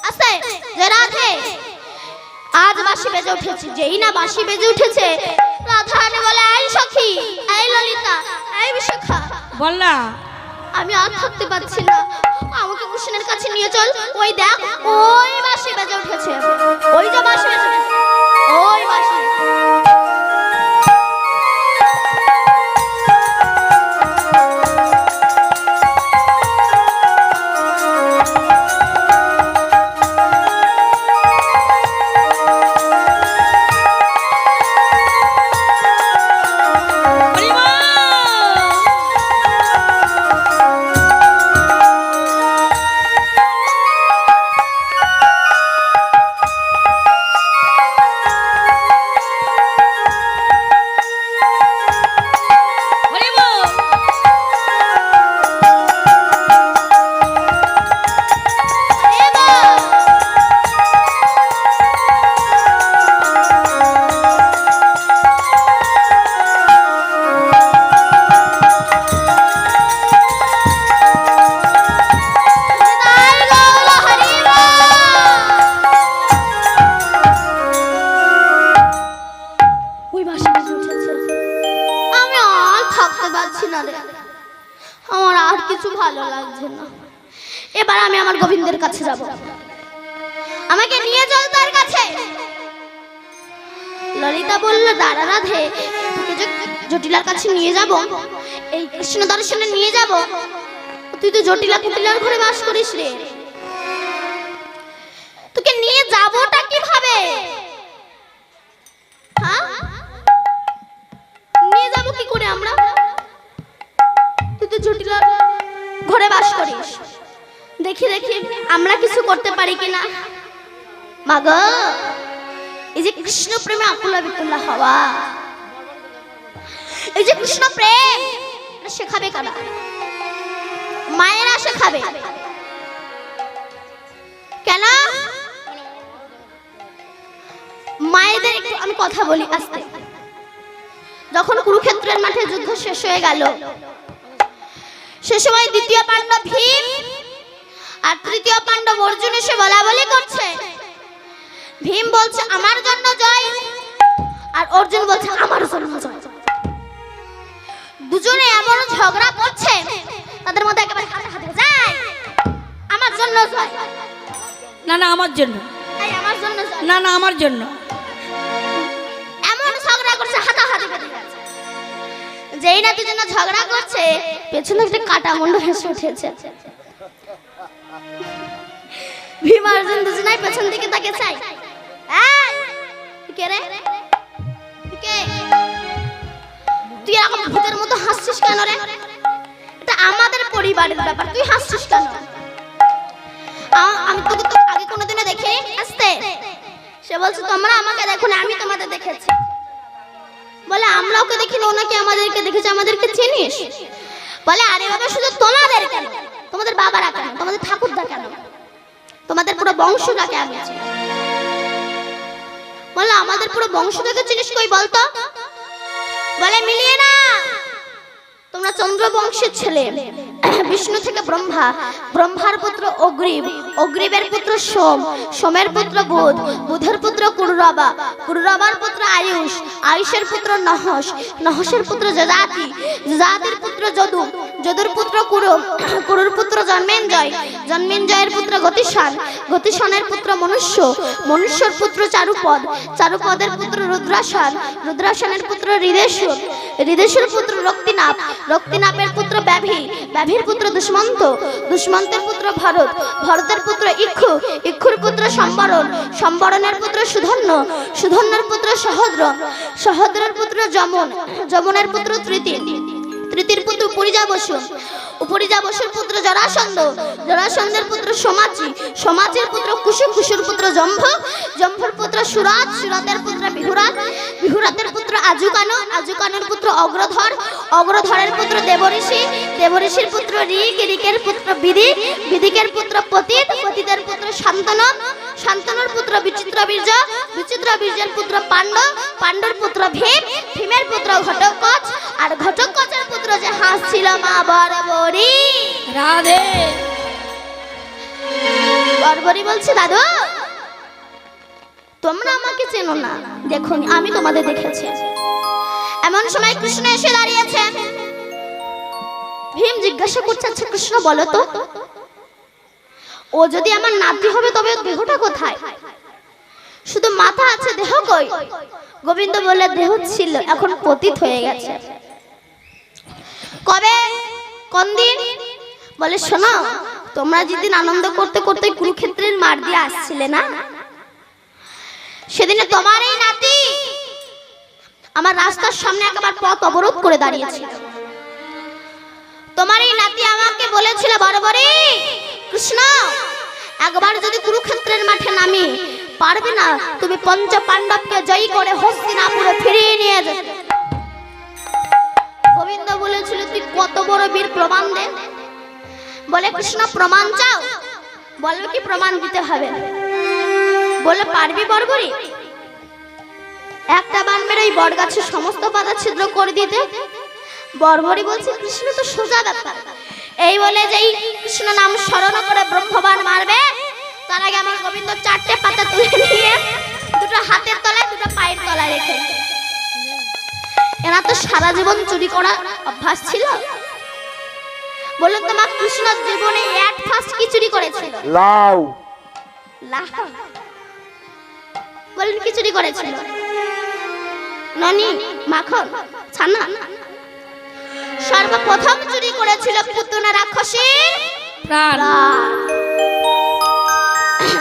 আস্তে যে রাধে আজ বাঁশি বেজে উঠেছে, যেই না বাঁশি বেজে উঠেছে রাধা রানী বলে, এই সখী, এই ললিতা, এই বিশাখা, বল না। আমি আর থাকতে পারছি না, আমাকে কৃষ্ণের কাছে নিয়ে চল। ওই দেখ, ওই বাঁশি বেজে উঠেছে, ওই যে বাঁশি বেজে উঠেছে, ওই বাঁশি। হরি বল। হরি বল। আরে বাহ! নিতাই গৌর হরি বল। ওই বাঁশি বেজে উঠেছে, আমি আর থাকতে পারছি না রে, আমার আর কিছু ভালো লাগছে না। এবার আমি আমার গোবিন্দের কাছে যাব, আমাকে নিয়ে চল তার কাছে। ললিতা বলল, দাঁড়া রাধে, তোকে যে জটিলার কাছে নিয়ে যাব, এই কৃষ্ণ দর্শনে নিয়ে যাব, তুই তো জটিলা কুটিলার ঘরে বাস করিস রে, তোকে নিয়ে যাবোটা কিভাবে? হ্যাঁ, নিয়ে যাব কি করে আমরা? তুই তো জটিলার ঘরে বাস করিস, দেখি দেখি আমরা কিছু করতে পারি কিনা। মাগো, এই যে কৃষ্ণ প্রেমে আকুলা বিকুলা হওয়া, এই যে কৃষ্ণ প্রেম, এটা শেখাবে কারা? মায়েরা শেখাবে। কেন? মায়েদের একটু আমি কথা বলি আস্তে। যখন কুরুক্ষেত্রের মাঠে যুদ্ধ শেষ হয়ে গেল, সে সময় দ্বিতীয় পাণ্ডব ভীম আর তৃতীয় পাণ্ডব অর্জুন এসে বলা বলি করছে। ভীম বলছে আমার জন্য জয়, আর অর্জুন বলছে আমার জন্য জয়। দুজনে এমন ঝগড়া করছে, তাদের মধ্যে একেবারে হাতে হাতে যায়, আমার জন্য জয়, না না আমার জন্য, এই আমার জন্য জয়, না না আমার জন্য। এমন ঝগড়া করছে, হাতাহাতি বেঁধে গেছে। যেই না দুজনে ঝগড়া করছে, পেছনে একটা কাটা মুন্ড হেসে উঠেছে। ভীম অর্জুন দুজনাই পেছন দিকে তাকে চাই, কে রে? কে? তুই এরকম ভূতের মতো হাসছিস কেন রে? এটা আমাদের পরিবারের ব্যাপার, তুই হাসছিস কেন? আমি তোকে তো আগে কোনোদিনও দেখি আসতে। সে বলছে তোমরা আমাকে দেখো না, আমি তোমাদের দেখেছি। বলে আমরা ওকে দেখিনি, ও নাকি আমাদেরকে দেখেছে, আমাদেরকে চিনিস? বলে আরে বাবা, শুধু তোমাদের কেন, তোমাদের বাবারা কেন, তোমাদের ঠাকুরদা কেন, তোমাদের পুরো বংশটাকে আমি চিনি। বলে আমাদের পুরো বংশটাকে চিনিস কই বলতো? বলে মিলিয়ে না, তোমরা চন্দ্র বংশের ছেলে। বিষ্ণু থেকে ব্রহ্মা, ব্রহ্মার পুত্র অগ্রিব, অগ্রিবের পুত্র সোম, সোমের পুত্র বুধ, বুধের পুত্র কুরুরবা, কুরুরবার পুত্র আয়ুষ, আয়ুষের পুত্র নহস, নহসের পুত্র যজাতি, যজাতির পুত্র যদু, যদুর পুত্র কুরু, কুরুর পুত্র জন্মেঞ্জয়, জন্মেঞ্জয়ের পুত্র গতিশান, গতিশানের পুত্র মনুষ্য, মনুষ্যর পুত্র চারুপদ, চারুপদের পুত্র রুদ্রাসন, রুদ্রাসনের পুত্র হৃদেশ্বর, হৃদেশ্বর পুত্র রক্তিনাপ, রক্তিনাপের পুত্র ব্যাভি, ব্যাভির পুত্র দুষ্মন্ত, দুষ্মন্তের পুত্র ভরত, ভরতের পুত্র ইক্ষু, ইক্ষুর পুত্র সম্বরণ, সম্বরণের পুত্র সুধন্য, সুধন্যের পুত্র সহদ্র, সহদ্রের পুত্র যমন, যমনের পুত্র তৃতীয়, প্রীতির পুত্র উপরিজা বসু, উপরিজা বসুর পুত্র জরাসন্ধ, জরাসন্ধের পুত্র সমাচি, সমাচির পুত্র কুশু, কুশুর পুত্র জম্ভ, জম্ভুর পুত্র সুরাত, সুরাতের পুত্র বিহুরাত, বিহুরাতের পুত্র আজুকানু, আজুকানুর পুত্র অগ্রধর, অগ্রধরের পুত্র দেবঋষি, দেবঋষির পুত্র ঋক, ঋকের পুত্র বিদিক, বিদিকের পুত্র পতিত, পতিতের পুত্র শান্তনু, শান্তনুর পুত্র বিচিত্র বীর্য, বিচিত্র বীর্যের পুত্র পাণ্ড, পাণ্ডুর পুত্র ভীম, ভীমের পুত্র ঘটোৎকচ, আর ঘটোৎকচের পুত্র যে হাঁস ছিল মা বরবরি। রাধে। বরবরি বলছে দাদু তোমরা আমাকে চেনো না, দেখুন আমি তোমাদের দেখেছি। এমন সময় কৃষ্ণ এসে দাঁড়িয়েছেন। ভীম জিজ্ঞাসা করছে আচ্ছা কৃষ্ণ বলো তো, ও যদি আমার নাতি হবে তবে ওর দেহটা কোথায়? শুধু মাথা আছে, দেহ কই? গোবিন্দ বলে দেহ ছিল, এখন পতিত হয়ে গেছে। কবে, কোন দিন? বলে শোনো, তোমরা যেদিন আনন্দ করতে করতে কুরুক্ষেত্রের মার দিয়ে আসছিলে না, সেদিনে তোমার এই নাতি আমার রাস্তার সামনে একবার পথ অবরোধ করে দাঁড়িয়েছিল। তোমার এই নাতি আমাকে বলেছিল বরবরি কৃষ্ণ একবার যদি কুরুক্ষেত্রের মাঠে নামি, পারবে না তুমি পঞ্চ পাণ্ডবকে জয়ী করে হস্তিনাপুরে ফিরিয়ে নিয়ে যেতে। গোবিন্দ বলেছিল তুই কত বড় বীর, প্রমাণ দে। বলে কৃষ্ণ প্রমাণ চাও? বলবে কি প্রমাণ দিতে হবে? বলে পারবি বরবরি? একটা বান মেরে ওই বট গাছের সমস্ত পাতা ছিদ্র করে দিতে। বরবরি বলছে কৃষ্ণ তো সোজা ব্যাপার। এই বলে যেই কৃষ্ণ নাম স্মরণ করে ব্রহ্মবান মারবে, তার আগে আমার গোবিন্দ চারটে পাতা তুলে নিয়ে দুটো হাতের তলায় দুটো পায়ের তলায় রেখে। এরা তো সারা জীবন চুরি করা অভ্যাস ছিল। বলুন তোমার কৃষ্ণ জীবনে এক ফার্স্ট কি চুরি করেছিল? লাউ। লাউ। বলুন কি চুরি করেছিল? ননি, মাখন, ছানা। সর্বপ্রথম চুরি করেছিল পুতনা রাক্ষসীর প্রাণ।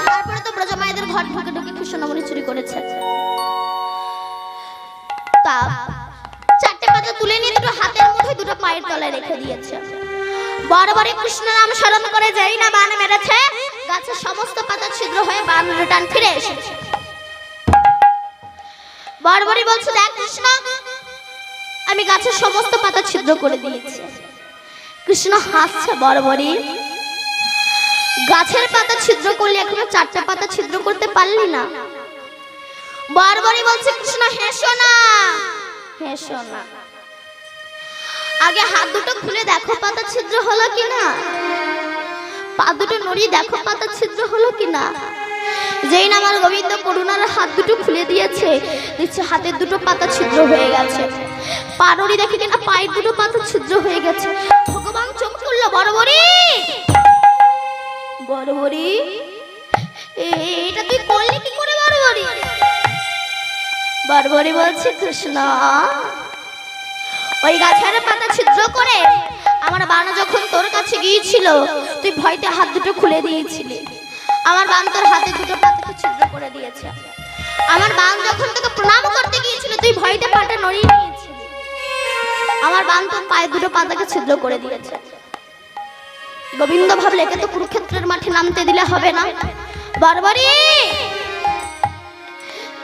তারপরে তো ব্রজমায়েদের ঘর ঢুকে ঢুকে কৃষ্ণমণি চুরি করেছে। তা চারটে পাতা তুলে নিয়ে দুটো হাতের মুঠোয় দুটো পায়ের তলায় রেখে দিয়েছে। বরবরে কৃষ্ণ নাম স্মরণ করে যেই না বান মেরেছে, গাছের সমস্ত পাতা ছিদ্র হয়ে বান রিটার্ন ফিরে এসেছে। বরবরি বলছে দেখ কৃষ্ণ আমি গাছের সমস্ত পাতা ছিদ্র করে দিয়েছি। কৃষ্ণ হাসছে, বরবরি গাছের পাতা ছিদ্র করলে এখনো চারটা পাতা ছিদ্র করতে পারলি না। বরবরি বলছে কৃষ্ণ হেসো না, হেসো না, আগে হাত দুটো খুলে দেখো পাতা ছিদ্র হলো কিনা, পা দুটো নড়িয়ে দেখো পাতা ছিদ্র হলো কিনা। যেই না আমার গোবিন্দ করুণার হাত দুটো খুলে দিয়েছে, দেখছে হাতের দুটো পাতা ছিদ্র হয়ে গেছে। পা নড়ি দেখে কিনা পায়ের দুটো পাতা ছিদ্র হয়ে গেছে। ভগবান চোখ করলো, বরবরি বরবরি এটা তুই করলি কি করে বরবরি? বরবরি বলছে কৃষ্ণ ওই গাছের পাতা ছিদ্র করে আমার বান যখন তোর কাছে গিয়েছিল তুই ভয়তে হাত দুটো খুলে দিয়েছিলি। আমার বান তোর হাতে দুটো পাতাকে ছিদ্র করে দিয়েছে। আমার বান যখন তোকে প্রণাম করতে গিয়েছিল তুই ভয়তে পাটা নড়িয়ে নিয়েছিলি। আমার বান তোর পায়ে দুটো পাতাকে ছিদ্র করে দিয়েছে। গোবিন্দ ভাবলে একে তো কুরুক্ষেত্রের মাঠে নামতে দিলে হবে না। বরবরি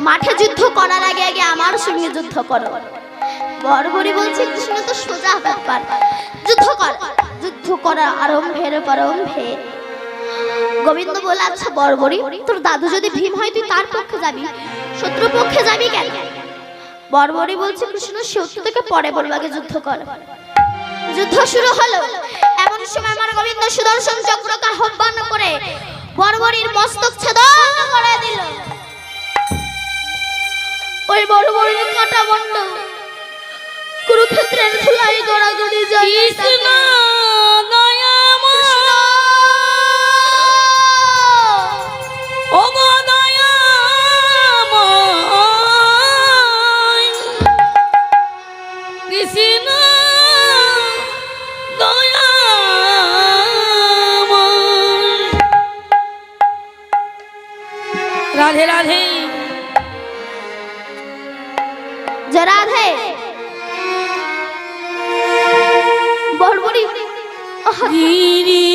মাঠে যুদ্ধ করার আগে আগে আমার সঙ্গে যুদ্ধ করো। বরবরি বলছে কৃষ্ণ তো সোজা ব্যাপার, যুদ্ধ কর। যুদ্ধ করা আরম্ভের প্রারম্ভে গোবিন্দ বলে আচ্ছা বরবরি তোর দাদু যদি ভীম হয় তুই তার পক্ষে যাবি, শত্রু পক্ষে যাবি কেন? বরবরি বলছে কৃষ্ণ শত্রু থেকে পরে বলবো, আগে যুদ্ধ কর। যুদ্ধ শুরু হলো। এমন সময় আমার গোবিন্দ সুদর্শন চক্রকে আহ্বান করে বরবরির মস্তক ছেদন করে দিল। ওই বরবরির কাটা মন্ড কুরুক্ষেত্রের ধুলাই গড়াগড়ি যায়। কৃষ্ণ দয়াময়, ও গো দয়াময়, কৃষ্ণ দয়াময়। রাধে রাধে। যে রাধে গিরি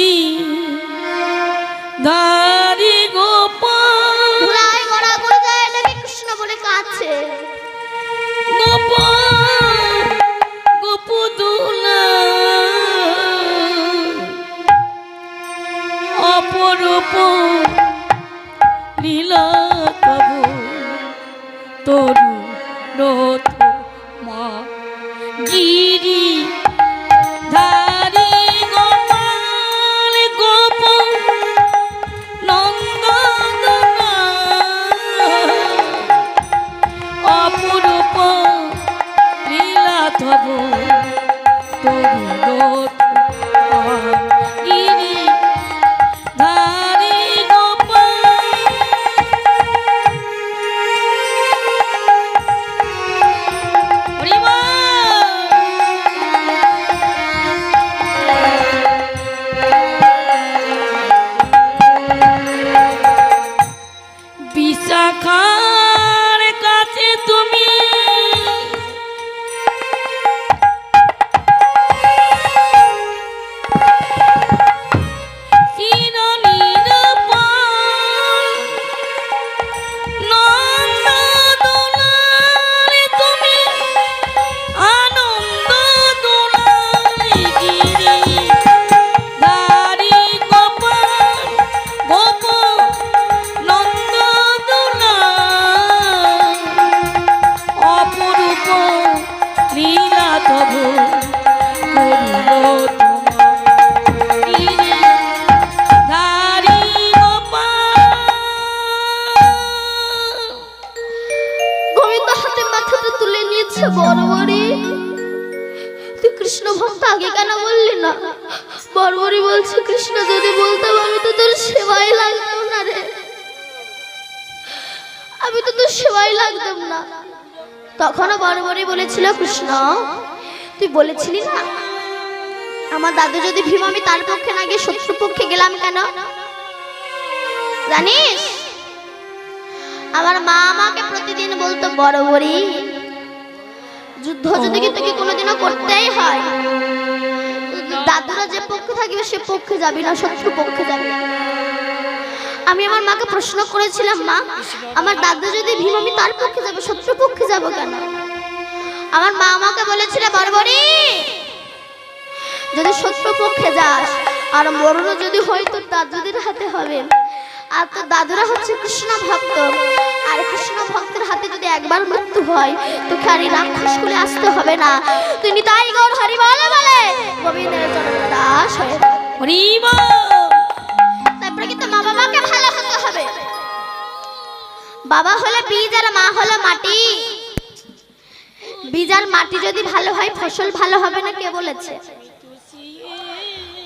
ধারি গোপাল ধুলাই গড়া করে যায় এটাকে কৃষ্ণ বলে কাছে। গোপাল গোপুদুলা অপরূপ লীলা তব তরু রথ মা গিরি ধারি গোপাল গোপ নন্দনা অপরূপ লীলা তব তরু রথ গিরি ধারি গোপাল হরিবা বিশাখার কাছে তুমি লীলা তব করিল তোমার গিরি ধারি গোপাল। গোবিন্দ হাতে মাথাটা তুলে নিয়েছে বড়বড়ি। তুই কৃষ্ণ ভক্ত আগে কেন বললি না? বড়বড়ি বলছে কৃষ্ণ যদি বলতাম আমি তো তোর সেবাই লাগতাম না রে, আমি তো তোর সেবাই লাগতাম না। তখনও বড়বড়ি বলেছিল কৃষ্ণ তুই বলেছিলি না আমার দাদু যদি ভীম আমি তার পক্ষে না গিয়ে শত্রু পক্ষে গেলাম কেন জানিস? আমার মা আমাকে প্রতিদিন বলতো বড়বড়ি যুদ্ধ যদি কি তোকে কোনোদিনও করতেই হয় দাদুরা যে পক্ষে থাকবে সে পক্ষে যাবি না, শত্রু পক্ষে যাবি। আমি আমার মাকে প্রশ্ন করেছিলাম মা আমার দাদু যদি ভীম আমি তার পক্ষে যাবো শত্রু পক্ষে যাবো কেন? আমার মা আমাকে বলেছিল বড়বড়ি যদি শত্রু পক্ষে যাস আর মরণ যদি হয় তোর দাদুদের হাতে হবে, আর তোর দাদুরা হচ্ছে কৃষ্ণ ভক্ত, আর কৃষ্ণ ভক্তের হাতে যদি একবার মৃত্যু হয় তোকে আর এই রাক্ষস কুলে আসতে হবে না। তুই নিতাই গৌর হরি বলে বলে গোবিন্দের চরণ দাস হয়ে হরিবা তারপরে কিন্তু মা বাবাকে ভালো হতে হবে। বাবা হলো বীজ আর মা হলো মাটি। বীজ আর মাটি যদি ভালো হয় ফসল ভালো হবে না কে বলেছে?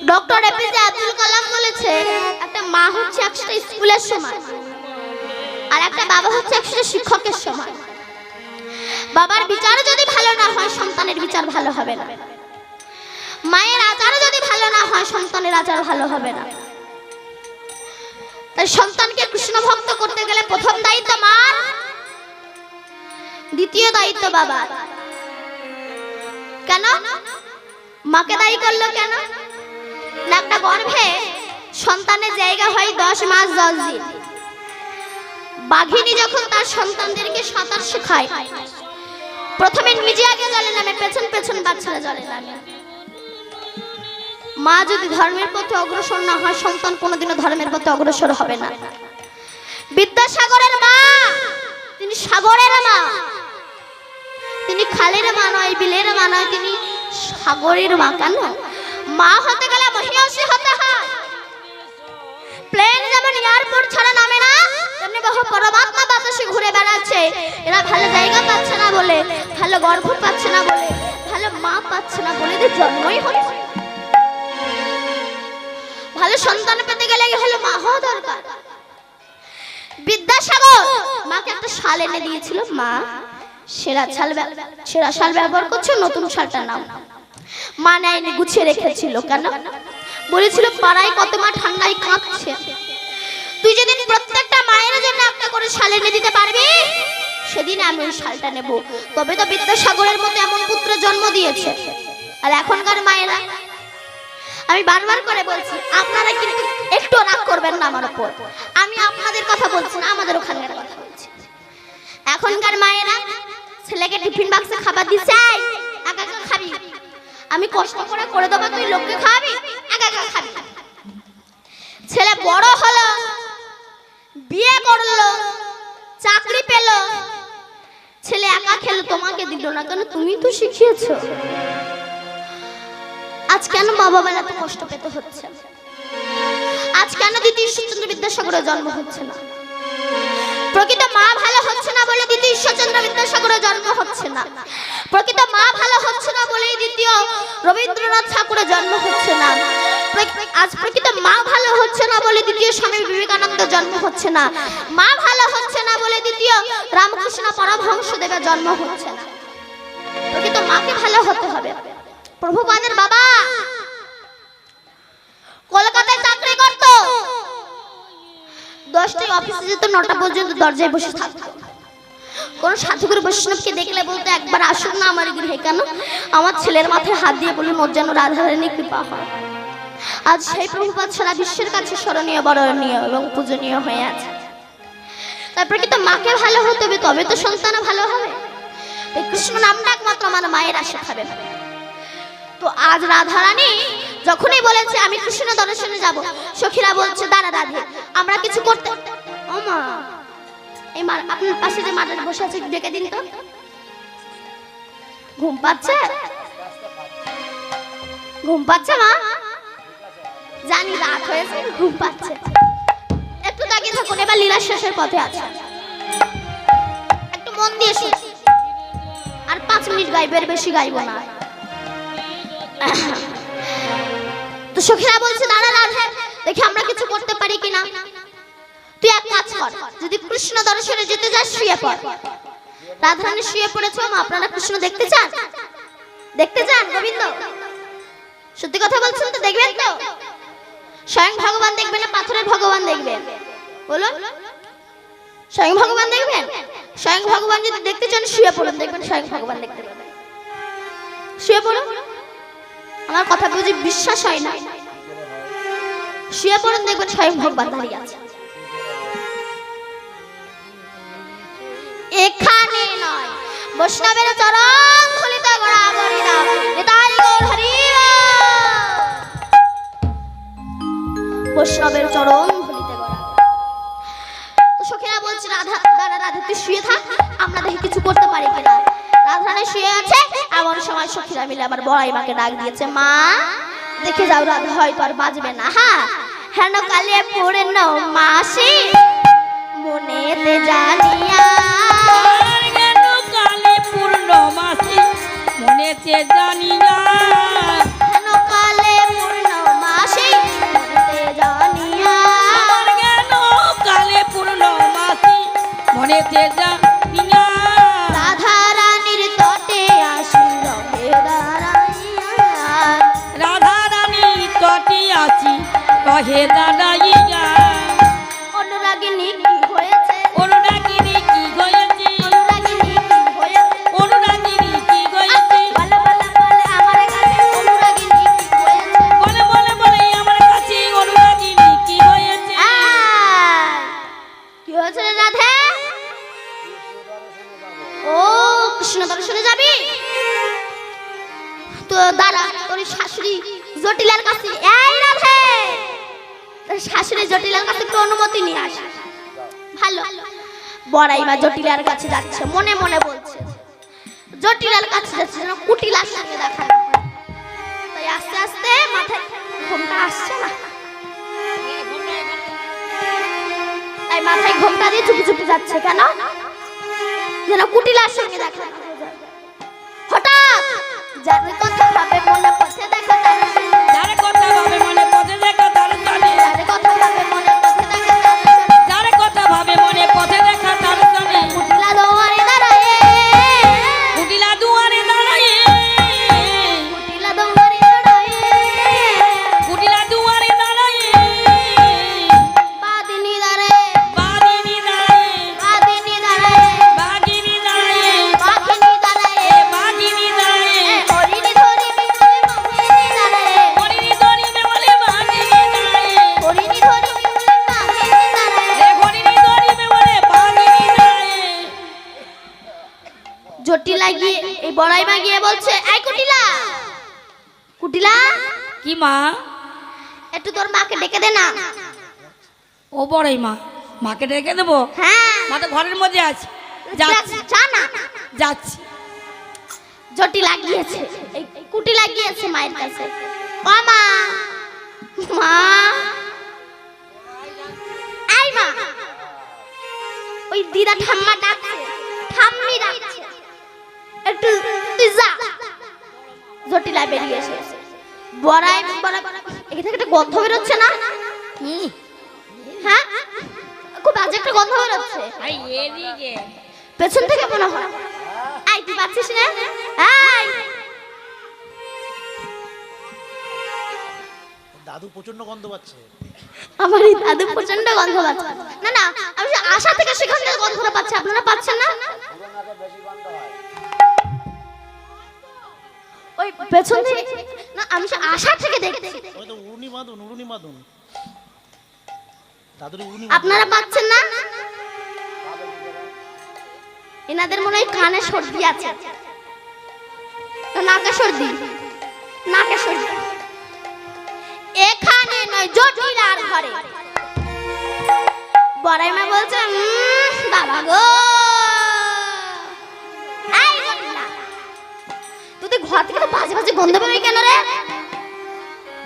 ডক্টর এপিজে আব্দুল কালাম বলেছে একটা মা হচ্ছে একটা স্কুলের সমান আর একটা বাবা হচ্ছে একটা শিক্ষকের সমান। বাবার বিচার যদি ভালো না হয় সন্তানের বিচার ভালো হবে না, মায়ের আচার যদি ভালো না হয় সন্তানের আচার ভালো হবে না। তাই সন্তানকে কৃষ্ণ ভক্ত করতে গেলে প্রথম দায়িত্ব মার, দ্বিতীয় দায়িত্ব বাবার। কেন মাকে দায়ী করলো কেন না? একটা গর্ভে সন্তানের জায়গা হয় 10 মাস 10 দিন। বাঘিনী যখন তার সন্তানদেরকে সাঁতার শেখায় প্রথমে নিজে আগে জলে নামে, পেছন পেছন বাচ্চারা জলে নামে। মা যদি ধর্মের পথে অগ্রসর না হয় সন্তান কোনোদিনও ধর্মের পথে অগ্রসর হবে না। বিদ্যাসাগরের মা তিনি সাগরের মা, তিনি খালের মা নয়, বিলের মা নয়, তিনি সাগরের মা। কেন? মা হতে গেলে মহিষী হতে হয়। প্লেন যেমন এয়ারপোর্ট ছাড়া নামে না তেমনি বহু পরমাত্মা বাতাসে ঘুরে বেড়াচ্ছে। এরা ভালো জায়গা পাচ্ছে না বলে, ভালো গর্ভ পাচ্ছে না বলে, ভালো মা পাচ্ছে না বলে এদের জন্মই হচ্ছে। ভালো সন্তান পেতে গেলে ভালো মা হওয়া দরকার। বিদ্যাসাগর মাকে একটা শাল এনে দিয়েছিল, মা সেরা শাল ব্যবহার করছো, নতুন শালটা নাও। মা নেয়নি, গুছিয়ে রেখেছিল। কেন? বলেছিল পাড়ায় কত মা ঠান্ডায় কাঁপছে, তুই যেদিন প্রত্যেকটা মায়ের জন্য একটা করে শাল এনে দিতে পারবি সেদিন আমি ওই শালটা নেব। তবে তো বিদ্যাসাগরের মতো এমন পুত্র জন্ম দিয়েছে। আর এখনকার মায়েরা আমি বারবার করে বলছি, আপনারা কিন্তু একটু রাগ করবেন না আমার উপর। আমি আপনাদের কথা বলছি না, আমাদের ওখানকার কথা বলছি। এখনকার মায়েরা ছেলেকে টিফিন বাক্সে খাবার দিচ্ছে, "এই, একা একা খাবি, আমি কষ্ট করে করে দেবো, তুই লোককে খাওয়াবি, একা একা খাবি।" ছেলে বড় হলো, বিয়ে করলো, চাকরি পেল, ছেলে একা খেলো, তোমাকে দিল না কেন? তুমি তো শিখিয়েছো। আজ কেন মা বাবার এত কষ্ট পেতে হচ্ছে? আজ কেন দ্বিতীয় ঈশ্বরচন্দ্র বিদ্যাসাগরের জন্ম হচ্ছে না? প্রকৃত মা ভালো হচ্ছে না বলে দ্বিতীয় ঈশ্বরচন্দ্র বিদ্যাসাগরের জন্ম হচ্ছে না। প্রকৃত মা ভালো হচ্ছে না বলেই দ্বিতীয় রবীন্দ্রনাথ ঠাকুরের জন্ম হচ্ছে না। আজ প্রকৃত মা ভালো হচ্ছে না বলে দ্বিতীয় স্বামী বিবেকানন্দের জন্ম হচ্ছে না। মা ভালো হচ্ছে না বলে দ্বিতীয় রামকৃষ্ণ পরমহংসদেবের জন্ম হচ্ছে না। প্রকৃত মাকে ভালো হতে হবে। প্রভুপাদের বাবা কলকাতায় চাকরি করত, 10টায় অফিসে যেত, 9টা পর্যন্ত দরজায় বসে থাকতো। কোন সাধুগুরু বৈষ্ণবকে দেখলে বলতো, "একবার আসুন না আমার গৃহে।" কেন? আমার ছেলের মাথায় হাত দিয়ে বলুন, ওর যেন রাধারানী কৃপা হয়। আজ সেই প্রভুপাদ সারা বিশ্বের কাছে স্মরণীয়, বরণীয় এবং পূজনীয় হয়ে আছে। তাই প্রকৃত মাকে ভালো হতে হবে, তবে তো সন্তান ভালো হবে। তাই কৃষ্ণ নামটা একমাত্র আমার মায়ের আশা খাবে। তো আজ রাধারানী যখনই বলেছে আমি কৃষ্ণ দর্শনে যাব, সখীরা বলছে, "দাঁড়া রাধে, আমরা কিছু করতে।" ও মা, এই মা আপনার পাশে যে মাটা বসে আছে, ডেকে দিন তো। ঘুম পাচ্ছে? ঘুম পাচ্ছে মা? জানি রাত হয়েছে, ঘুম পাচ্ছে। একটু তাকিয়ে থাকুন, এবার লীলা শেষের পথে আছে, একটু মন দিয়ে শুনুন। আর 5 মিনিট গাইবের বেশি গাইবো না। তো সখীরা বলছে, "দাঁড়া রাধে, দেখি আমরা কিছু করতে পারি কিনা। তুই এক কাজ কর, যদি কৃষ্ণ দর্শনে যেতে যাস, শুয়ে পড়।" রাধারানী শুয়ে পড়েছে। মা, আপনারা কৃষ্ণ দেখতে চান? দেখতে চান গোবিন্দ? সত্যি কথা বলছেন তো? দেখবেন তো? স্বয়ং ভগবান দেখবেন না পাথরের ভগবান দেখবেন? বলুন, স্বয়ং ভগবান দেখবেন? স্বয়ং ভগবান যদি দেখতে চান, শুয়ে পড়ুন, দেখবেন স্বয়ং ভগবান দেখতে পাবেন। শুয়ে পড়ুন। আমার কথা বুঝি বিশ্বাস হয় না? শুয়ে পড়ুন, দেখবেন স্বয়ং ভগবান দাঁড়িয়ে আছে। এখানে নয়, বৈষ্ণবের চরণ ধুলিতে গড়া বলি দাও, নিতাই গৌর হরি বল। বৈষ্ণবের চরণ ধুলিতে গড়া। তো সখীরা বলছে, "রাধা, দাঁড়া রাধা, তুই শুয়ে থাক, আমরা দেখি কিছু করতে পারি কিনা।" রাধারানী শুয়ে আছে, এমন সময় সখীরা মিলে আমার বড়াই মাকে ডাক দিয়েছে, "মা, দেখে যাও, রাধা হয়তো আর বাজবে না। হ্যাঁ, হেন কালে পূর্ণ মাসি মনেতে জানিয়া, কেন কালে পূর্ণমাসী মনেতে জানিয়া, হেন কালে পূর্ণ মাসি মনেতে জানিয়া, কেন কালে পূর্ণমাসী মনেতে জানিয়া, রাধারানীর তটে আসি রহে দাঁড়াইয়া, রাধারানী তটে আছি রহে দাঁড়াইয়া, অনুরাগিনী কি হয়েছে, অনুরাগিনী কি হয়েছে, অনুরাগিনী কি হয়েছে, অনুরাগিনী কি হয়েছে, বলে বলে বলে আমার কাছে অনুরাগিনী কি হয়েছে, বলে বলে বলে আমার কাছে অনুরাগিনী কি হয়েছে। কি হয়েছে রে রাধে? ও কৃষ্ণ দর্শনে যাবি? তো দাঁড়া, তোর শাশুড়ি জটিলার কাছে, এই রাধে, তোর শাশুড়ি জটিলার কাছে একটু অনুমতি নিয়ে আসে। ভালো, বড়াই মা জটিলার কাছে যাচ্ছে, মনে মনে বলছে, জটিলার কাছে যাচ্ছে যেন কুটিলার সঙ্গে দেখা না হয়। তাই আস্তে আস্তে মাথায় ঘোমটা আসছে না, তাই মাথায় ঘোমটা দিয়ে চুপি চুপি যাচ্ছে। কেন? যেন কুটিলার সঙ্গে দেখা না হয়ে যায়। হঠাৎ যার কথা ভাবে মনে পথে দেখা তার সঙ্গে, যার কথা ভাবে মনে পথে দেখা তার জানে, যার কথা ভাবে মনে পথে দেখা তার সঙ্গে, যার কথা ভাবে মনে পথে দেখা তার জানে, কুটিলা দোয়ারে দাঁড়ায়, কুটিলা দুয়ারে দাঁড়ায়, কুটিলা দোয়ারে দাঁড়ায়, কুটিলা দুয়ারে দাঁড়ায়, বাদিনী দাঁড়ায়, বাদিনী দাঁড়ায়, বাদিনী দাঁড়ায়, বাগিনী দাঁড়ায়, বাঘিনী দাঁড়ায়, বাগিনী দাঁড়ায়, হরিণী ধরি বিজয় মহিনী দাঁড়ায়, হরিণী ধরি এই বড়াই মা গিয়ে বলছে, এই কুটিলা, কুটিলা, কি মা? একটু তোর মাকে ডেকে দে না। ও বড়াই মা, মাকে ডেকে দেবো? হ্যাঁ, মা তো ঘরের মধ্যে আছে। যাচ্ছি যা না। যাচ্ছি। জটি লাগিয়েছে, এই কুটি লাগিয়েছে মায়ের কাছে। ও মা, মা, এই মা, ওই দিদা ঠাম্মা ডাকছে, ঠাম্মি ডাকছে, একটু তুই যা। জটিলা বেরিয়ে এসেছে। বড়াই বড়াই এখান থেকে একটা গন্ধ বেরোচ্ছে না? হ্যাঁ, খুব বাজে একটা গন্ধ বেরোচ্ছে। পেছন থেকে মনে হয়। এই তুই পাচ্ছিস না? এই দাদু প্রচন্ড গন্ধ পাচ্ছে। আমার এই দাদু প্রচন্ড গন্ধ পাচ্ছে। না না, আমি যে আশা থেকে সেখান থেকে গন্ধটা পাচ্ছি, আপনারা পাচ্ছেন না? ওই পেছন থেকে না, আমি সে আশা থেকে দেখছি। ওই তো উড়ুনি বাঁধুন দাদুর উড়ুনি। আপনারা পাচ্ছেন না? এনাদের মনে হয় কানে সর্দি আছে, নাকে সর্দি, নাকে সর্দি। এখানে নয়, জটিলার ঘরে। বড়াই মা বলছে, বাবা গো, এই জটিলা, তোদের ঘর থেকে তো বাজে বাজে গন্ধ বেরোয় কেন রে?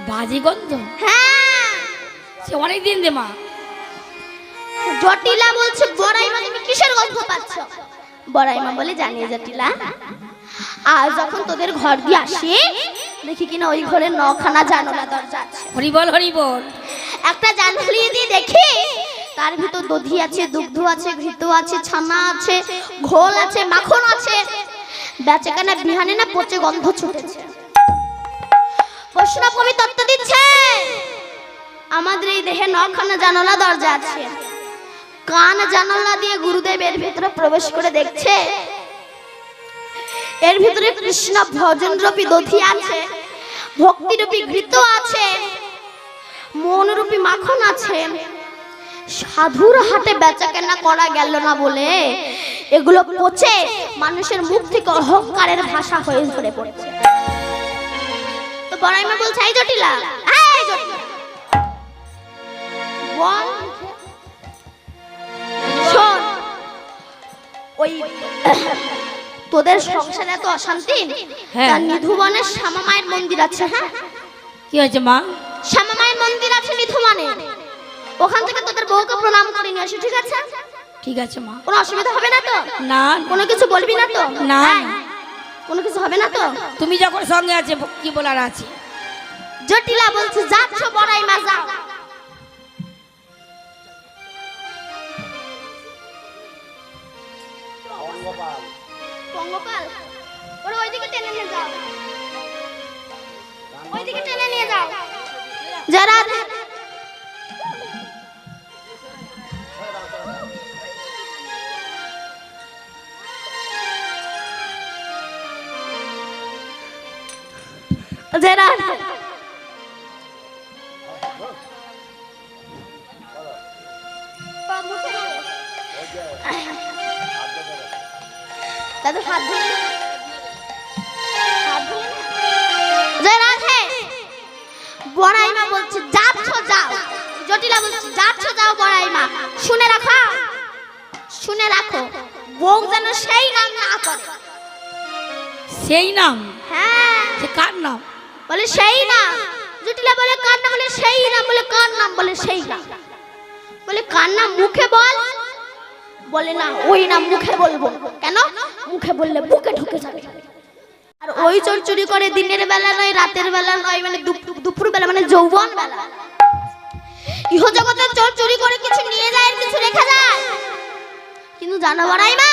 বাজে গন্ধ? হ্যাঁ, সে অনেক দিন দে মা। জটিলা বলছে, বড়াই মা তুমি কিসের গন্ধ পাচ্ছ? বড়াই মা বলে, জানিয়ে জটিলা, আর যখন তোদের ঘর দিয়ে আসি, দেখি কিনা ওই ঘরে 9খানা জানালা দরজা আছে। হরি বল, হরি বল। একটা জানলা দিয়ে দেখি তার ভিতর দধি আছে, দুগ্ধ আছে, ঘৃত আছে, ছানা আছে, ঘোল আছে, মাখন আছে। বেচাকেনা বিহানে না পচে গন্ধ ছুটেছে। প্রশ্ন কবি তত্ত্ব দিচ্ছে, আমাদের এই দেহে 9খানা জানালা দরজা আছে। কান জানালা দিয়ে গুরুদেব এর ভিতরে প্রবেশ করে দেখছে, এর ভিতরে কৃষ্ণ ভজন রূপী দধি আছে, ভক্তি রূপী ঘৃত আছে, মন রূপী মাখন আছে। সাধুর হাটে বেচাকেনা করা গেল না বলে এগুলো পচে মানুষের মুখ থেকে অহংকারের ভাষা হয়ে ঝরে পড়েছে। তো বড়াই মা বলছে, এই জটিলা, এই জটিলা, বল, শোন, ওই তোদের সংসারে এত অশান্তি, তার নিধুবনের শ্যামা মায়ের মন্দির আছে। হ্যাঁ, কি হয়েছে মা? শ্যামা মায়ের মন্দির আছে নিধুবনে, ওখান থেকে তোদের বউকে প্রণাম করে নিয়ে আসি, ঠিক আছে? ঠিক আছে মা। কোনো অসুবিধা হবে না তো? না, কোনো কিছু বলবি না তো? না, কোনো কিছু হবে না তো? তুমি যখন সঙ্গে আছে কি বলার আছে? জটিলা বলছে, যাচ্ছ বড়াই মা, যাও। পঙ্গপাল, ওরা ওইদিকে টেনে নিয়ে যাও, ওইদিকে টেনে নিয়ে যাও। যারা যারা দাদু হাত ধরে, হাত ধরে জয় রাধে। বড়াই মা বলছে, যাচ্ছ যাও। জটিলা বলছে, যাচ্ছ যাও বড়াই মা। শুনে রাখো, শুনে রাখো, বউ যেন সেই নাম না করে। সেই নাম? হ্যাঁ। সে কার নাম? বলে সেই নাম। জটিলা বলে কার নাম? বলে সেই নাম। বলে কার নাম? বলে সেই নাম। বলে কার নাম? মুখে বল। বলে না, ওই নাম মুখে বলবো কেন? মুখে বললে বুকে ঢুকে যাবে। আর ওই চোর চুরি করে দিনের বেলা নয়, রাতের বেলা নয়, মানে দুপুর বেলা, মানে যৌবন বেলা। ইহ জগতের চোর চুরি করে কিছু নিয়ে যায় আর কিছু রেখে যায়। কিন্তু জানো বড়াই মা,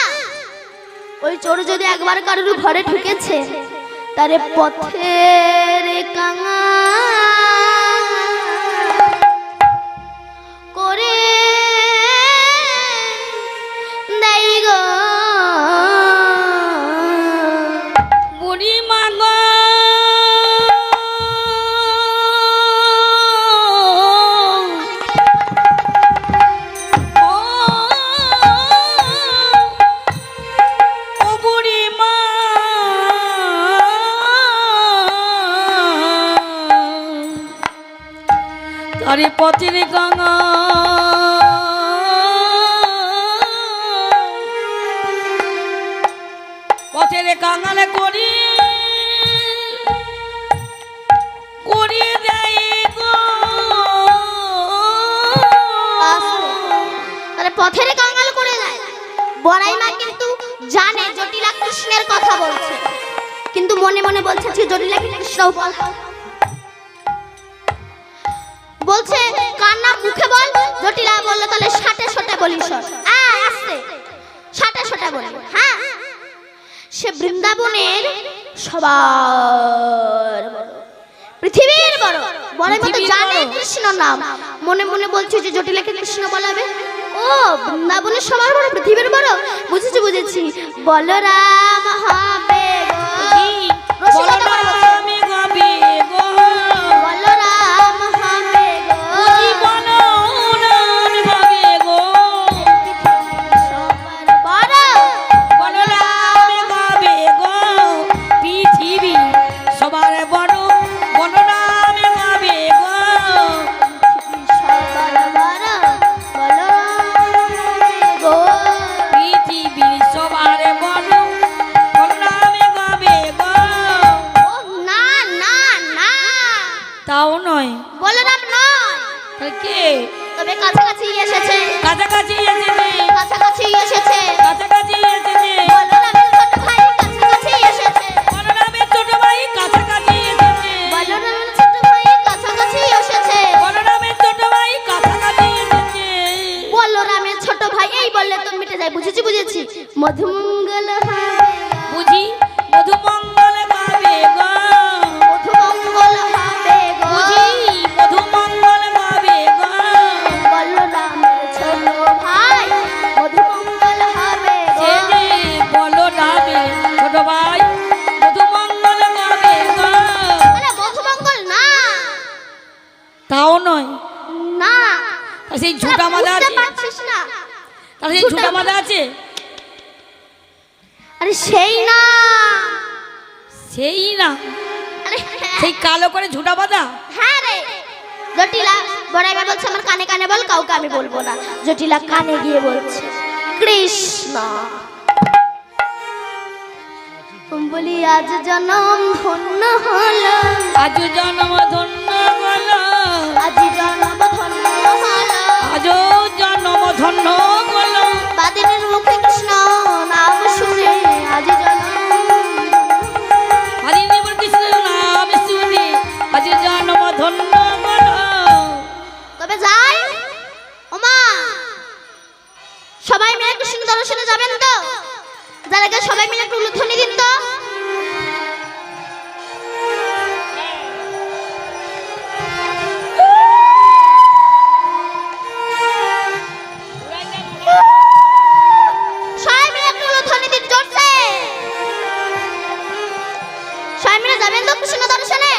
ওই চোর যদি একবার কারোর ঘরে ঢুকেছে, তারে পথের কাঙা করে দেই গো। বুড়ি মা গো, ও বুড়ি মা পথের গঙ্গা পথের কাঙালে করি করি দেয় গো তাহলে পথের কাঙ্গাল করে দেয়। বড়াই মা কিন্তু জানে জটিলা কৃষ্ণের কথা বলছে, কিন্তু মনে মনে বলছে যে জটিলা কৃষ্ণ বলছে কান্না মুখে বল। জটিলা বললো তাহলে ষাটে ষাটে বলি শোন, আস্তে ষাটে ষাটে বলি। হ্যাঁ, সে বৃন্দাবনের সবার বড়, পৃথিবীর বড়, বড় মতো জানে কৃষ্ণ নাম। মনে মনে বলছে যে জটিলাকে কৃষ্ণ বলাবে। ও বৃন্দাবনের সবার বড়, পৃথিবীর বড়, বুঝেছি বুঝেছি। বলরাম হবে গো, রসিকতা করে বলছে। আমি গাবি গো বলরাম হবে গো, বলরাম গাবি গো সবার বড়, বলরাম গাবি গো পৃথিবী সবার বড় বলরাম গাবি গো সবার বড়, বলরাম গো। পৃথিবী সবার বড় বলরাম গাবি গো। ও না না না, তাও নয়, বলরাম নয়, তাহলে কে? তবে কাছাকাছি এসেছে, কাছাকাছি এসেছে, কাছাকাছি এসেছে। কাছাকাছি এসেছে, বলরামের ছোট ভাই কাছাকাছি এসেছে, বলরামের ছোট ভাই কাছাকাছি এসেছে, বলরামের ছোট ভাই কাছাকাছি এসেছে। বলরামের ছোট ভাই কাছাকাছি এসেছে। বলরামের ছোট ভাই এই বললে তো মিটে যায়। বুঝেছি বুঝেছি। মধুমঙ্গল হবে, বুঝি মধুমঙ্গল গাবে গো, মধুমঙ্গল হবে গো। বুঝি মধুমঙ্গল গাবে গো, বলরামের ছোট ভাই মধুমঙ্গল হবে গো। সে যে বলরামের ছোট ভাই মধুমঙ্গল গাবে গো। আরে মধুমঙ্গল না, তাও নয়, না তা সেই ঝুটা মাদা বুঝতে আছে, পারছিস না? তাহলে সেই ঝুটা মাদা আছে, আরে সেই না, সেই না, আরে সেই কালো করে ঝুটা বাঁধা। হ্যাঁ রে জটিলা। বড়াইবার বলছে আমার কানে কানে বল, কাউকে আমি বলবো না। জটিলা কানে গিয়ে বলছে কৃষ্ণ। বলি আজ জনম ধন্য হলো, আজ জন্ম ধন্য গল, আজ জনম ধন্য হলো। আজ জন্ম ধন্য গল, বাদিনীর মুখে কৃষ্ণ নাম শুনে আজ জনম। হরিণী কৃষ্ণ নাম শুনে আজ জন্ম ধন্য গল। তবে যাই ওমা, সবাই মিলে কৃষ্ণ দর্শনে যাবেন তো? যার আগে সবাই মিলে একটু উলুধ্বনি দিন তো। সবাই মিলে একটু উলুধ্বনি দিন জোরসে। সবাই মিলে যাবেন তো কৃষ্ণ দর্শনে?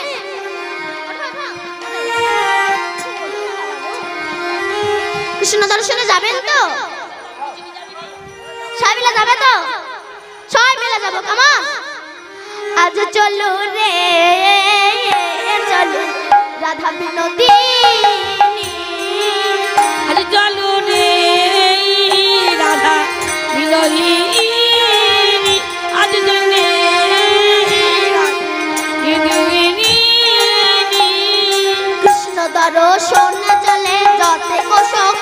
কৃষ্ণ দর্শনে যাবেন তো? সবাই মিলে যাবে তো? সবাই মিলে যাবো, কেমন? আজ চলো রে চলো রাধা বিনোদিনী, আজ চলো রে রাধা বিনোদিনী, আজ জন্যে বিনোদিনী। কৃষ্ণ দর্শন চলে যতে কোশক।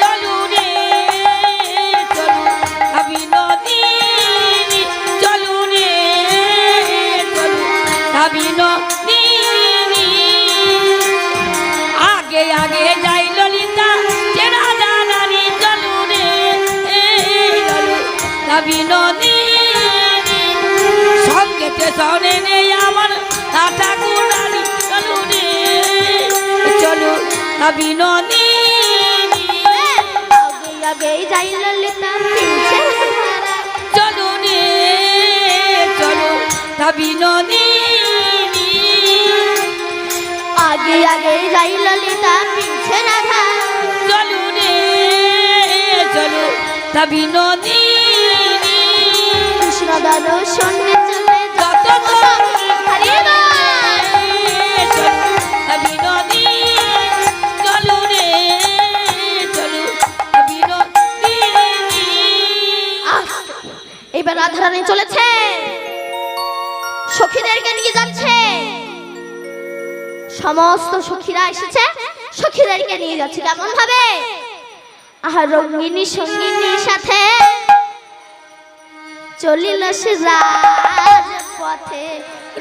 চলো রে চলো বিনোদিনী, চলো রে চলো বিনোদিনী। আগে আগে যাই ললিতা যে রাধা রানী, চলো রে চলো বিনোদিনী। সঙ্গেতে সনে নেই আমার ঠাকুর রানী, চলো রে চলো বিনোদিনী। আগে আগে যাই ললিতা পিছে ধারা। চলো রে চলো বিনোদিনী। আগে আগে যাই ললিতা পিছে রাধা। চলো রে চলো বিনোদিনী। কৃষ্ণ দর্শনে চলে যত কোশক। হরি বল। চলো বিনোদিনী, চলো রাধারানী চলেছে, সখীদেরকে নিয়ে যাচ্ছে, সমস্ত সখীরা এসেছে, সখীদেরকে নিয়ে যাচ্ছে কেমন ভাবে? আহা রঙ্গিনী সঙ্গিনীর সাথে চলিল সে রাজপথে,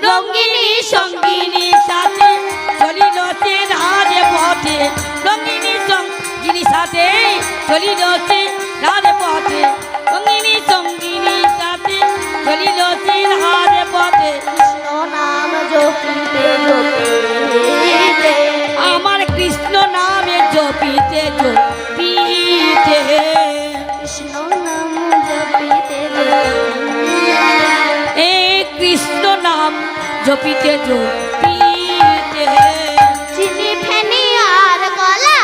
রঙ্গিনী সঙ্গিনীর সাথে চলিল সে রাজপথে, রঙ্গিনী সঙ্গিনীর সাথে চলিল সে রাজপথে, রঙ্গিনী সঙ্গিনীর সাথে চলিল সে রাজপথে। কৃষ্ণ নাম জপিতে জপিতে, আমার কৃষ্ণ নামে জপিতে জপিতে, কৃষ্ণ নাম জপিতে জপিতে, এই কৃষ্ণ নাম জপিতে জপিতে, চিনি ফেনি আর কলা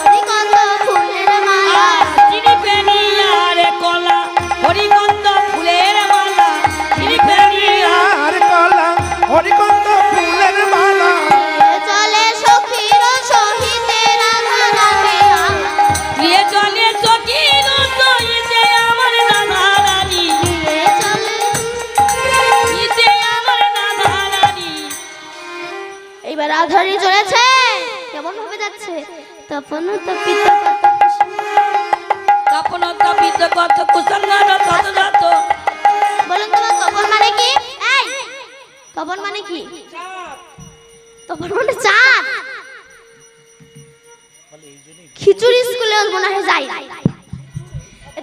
হরিকন্দ ফুলের মালা, চিনি ফেনি আর কলা হরিকন্দ ফুলের মালা, চিনি ফেনি আর কলা হরিকন্দ ফুলের মালা, চলে সখীর সহিতে রাধারানী, নিয়ে চলে সখীর সহিতে আমার রাধারানী, চলে। নিতে আমার রাধারানী। এইবার রাধারানী চলেছে, কেমন ভাবে যাচ্ছে? তপন তপিত তপন তপিত কত কুসঙ্গর কত যত, বলুন তোমার তপন মানে কি? এই তপন মানে কি? তপন মানে চাঁদ। খিচুড়ি স্কুলে মনে হয় যাই,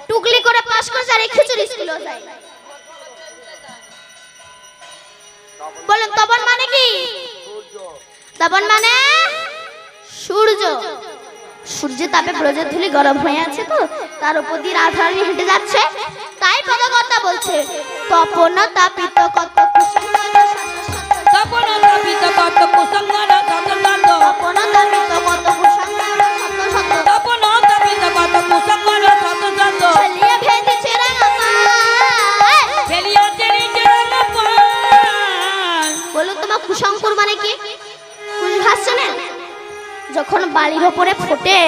টুকলি করে পাস করছে আর এই খিচুড়ি স্কুলেও যায়। বলুন তপন মানে কি? তপন মানে সূর্য। সূর্যের তাপে ব্রজের ধুলি গরম হয়ে আছে, তো তার উপর দিয়ে রাধারানী হেঁটে যাচ্ছে, তাই পদকর্তা বলছে তপন তাপিত কত কুসুমর শত শত, তপন তপিত কত কুসঙ্গর শত শত, তপন তাপিত কত কুসুমর শত শত, তপন তপিত কত কুসঙ্গর শত শত, চলিয়ে ভেদিছে রাঙা পায়। ফেলিয়া চেরিছে রাঙা পায়। বলুন তোমার কুশঙ্কুর মানে কি? কুশ ঘাস চেনেন? যখন বাড়ির ওপরে ফোটে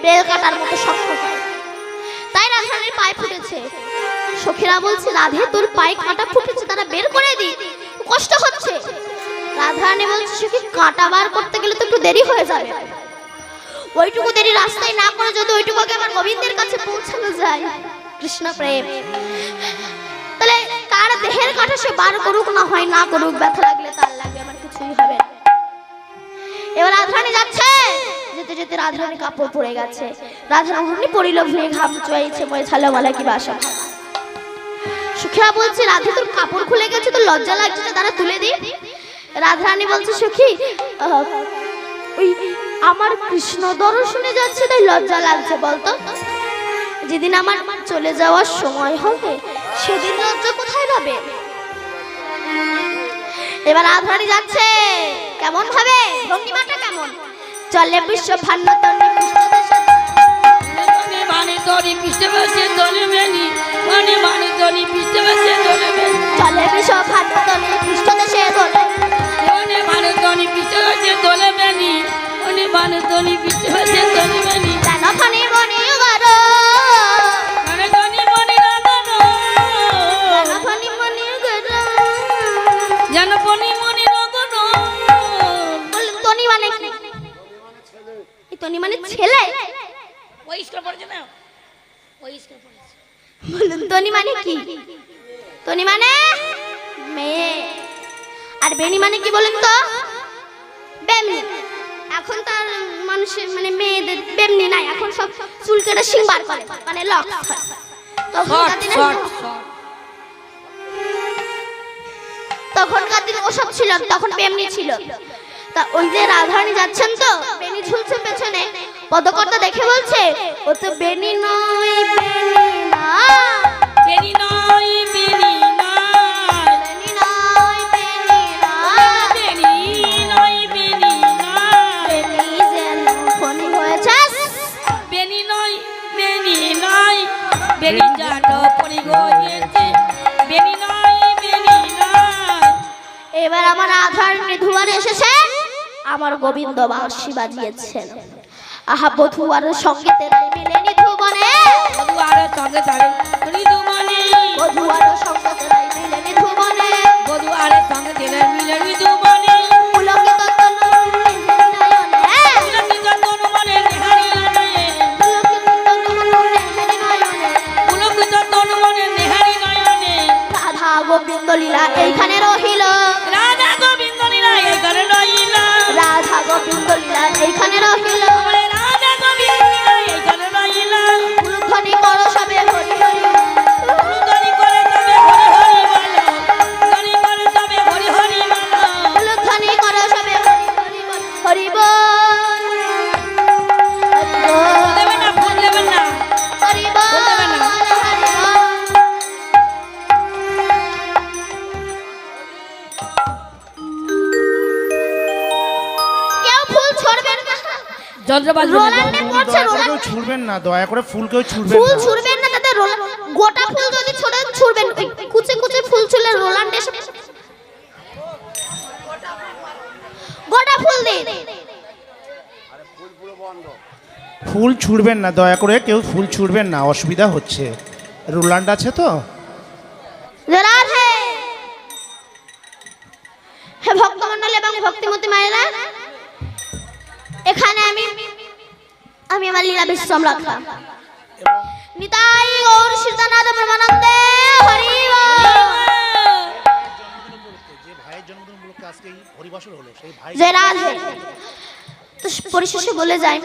বেল কাটার মতো শক্ত হয়, তাই রাধারানীর পায়ে ফুটেছে। সখীরা বলছে রাধে তোর পায়ে কাঁটা ফুটেছে, তারা বের করে দি, কষ্ট হচ্ছে। রাধারানী বলছে সখী কাঁটা বার করতে গেলে তো একটু দেরি হয়ে যাবে, ওইটুকু দেরি রাস্তায় না করে যদি ওইটুকু আগে আমার গোবিন্দের কাছে পৌঁছানো যায়। কৃষ্ণ প্রেম, তাহলে তার দেহের কাঁটা সে বার করুক না হয় না করুক, ব্যথা লাগলে তার লাগবে, আমার কিছুই হবে না। এবার রাধারানী যাচ্ছে, যেতে যেতে রাধারানী কাপড় পরে গেছে, রাধারানী পড়িল ভুঁয়ে ঘাম চুয়াইছে মই ছালো মালা কি বাসা। সুখীরা বলছে রাধে তোর কাপড় খুলে গেছে, তো লজ্জা লাগছে, তারা তুলে দি। রাধারানী বলছে সখী ওই আমার কৃষ্ণ দর্শনে যাচ্ছে তাই লজ্জা লাগছে, বলতো যেদিন আমার চলে যাওয়ার সময় হবে সেদিন লজ্জা কোথায় পাবে? এবার রাধারানী যাচ্ছে কেমন ভাবে, ভঙ্গিমাটা কেমন? চলে বিশ্ব ভান্নতনে কৃষ্ণ দেশে, মনে মানে তোরি পিছে বসে দলে মেনি, মনে মানে তোরি পিছে বসে দলে মেনি, চলে বিশ্ব ভান্নতনে কৃষ্ণ দেশে দোলে, মনে মানে তোরি পিছে বসে দলে মেনি, মনে মানে তোরি পিছে বসে দলে মেনি, যেন ফানি বনি গরো, মনে তোরি মনে রাগানো, যেন ফানি বনি গরো। যেন পনি মনে রাগানো। বলুন তনি মানে কি? এই তনি মানে ছেলে। ওই স্কুল পড়ছে না, ওই স্কুল পড়ছে। বলুন তনি মানে কি? তনি মানে মেয়ে। আর বেনি মানে কি বলুন তো? বেমনি। এখন তার মানুষের মানে মেয়েদের বেমনি নাই, এখন সব চুল কেটে সিং বার করে, মানে লক। তখনকার দিনে ওসব ছিল, তখন বেমনি ছিল। তা ওই যে রাধারানী যাচ্ছেন তো বেনি ঝুলছে পেছনে, পদকর্তা দেখে বলছে ও তো বেনি নয়, বেনি না, বেনি নয়, বেনি নয়, বেনি নয়, বেনি না, বেনি নয়, বেনি নয়, বেনি যেন ফনি হয়েছে, বেনি নয়, বেনি নয়, বেনি জানো পরি গিয়েছে, বেনি নয়, বেনি নয়। এবার আমার রাধারানী ধুয়ারে এসেছেন, আমার গোবিন্দ বাঁশি বাজিয়েছেন। আহা বধুয়ার সঙ্গে তেরাই মিলেনি ধুবনে, বধুয়ার সঙ্গে তারে মৃদু মনে, বধুয়ার আর সঙ্গ তেলাই মিলেনি ধুবনে বধু আরে সঙ্গে দিলে মিলে দুবনে পুলকিত তনু নেহারি নয়নে পুলকিত তনু মনে নেহারি নয়নে পুলকিত তনু নেহারি নয়নে পুলকিত তনু মনে নেহারি নয়নে রাধা গোবিন্দ লীলা এইখানে রহিল রাধা গোবিন্দ লীলা এইখানে রহিল রাধা গোবিন্দ লীলা এইখানে রহিল ওরে রাধা গোবিন্দ লীলা এইখানে রহিল উলুধ্বনি করো সবে হরি হরি উলুধ্বনি করে তবে হরি হরি বলো উলুধ্বনি করে তবে হরি হরি বলো উলুধ্বনি করো সবে হরি হরি বল হরি বল হরি বল দেবেন না ফুল দেবেন না হরি বল দেবেন না। হরি বল কেউ ফুল ছড়বেন না যন্ত্রপাতি রোলান্ডে পড়ছে দয়া করে রোলান্ড কেউ ছুড়বেন না, দয়া করে ফুল কেউ ছুড়বেন ফুল না। ছুড়বেন না তাতে গোটা ফুল যদি ছুড়বেন ওই কুচি কুচি ফুল ছুড়লে রোলান্ড এসে গোটা ফুল দিন ফুল ছুড়বেন না, দয়া করে কেউ ফুল ছুড়বেন না, অসুবিধা হচ্ছে। রোলান্ড আছে তো? রাধে হে ভক্তমণ্ডলী এবং ভক্তিমতী মায়েরা, এখানে আমি আমার লীলা বিশ্রাম রাখলাম। নিতাই গৌর সীতানাথ ব্রহ্মানন্দে হরি বল। যে ভাইয়ের জন্মদিন উপলক্ষে আজকে এই হরিবাসর হলো, সেই ভাই যে রাধে তো পরিশেষে বলে যায়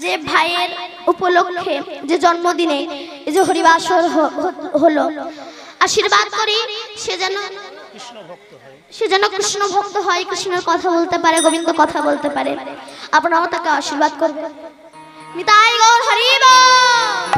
যে ভাইয়ের উপলক্ষে যে জন্মদিনে এই যে হরিবাসর হলো, আশীর্বাদ করি সে যেন কৃষ্ণ ভক্ত হয়, কৃষ্ণের কথা বলতে পারে, গোবিন্দ কথা বলতে পারে। আপনারাও তাকে আশীর্বাদ করবেন। নিতাই গৌর হরি বল।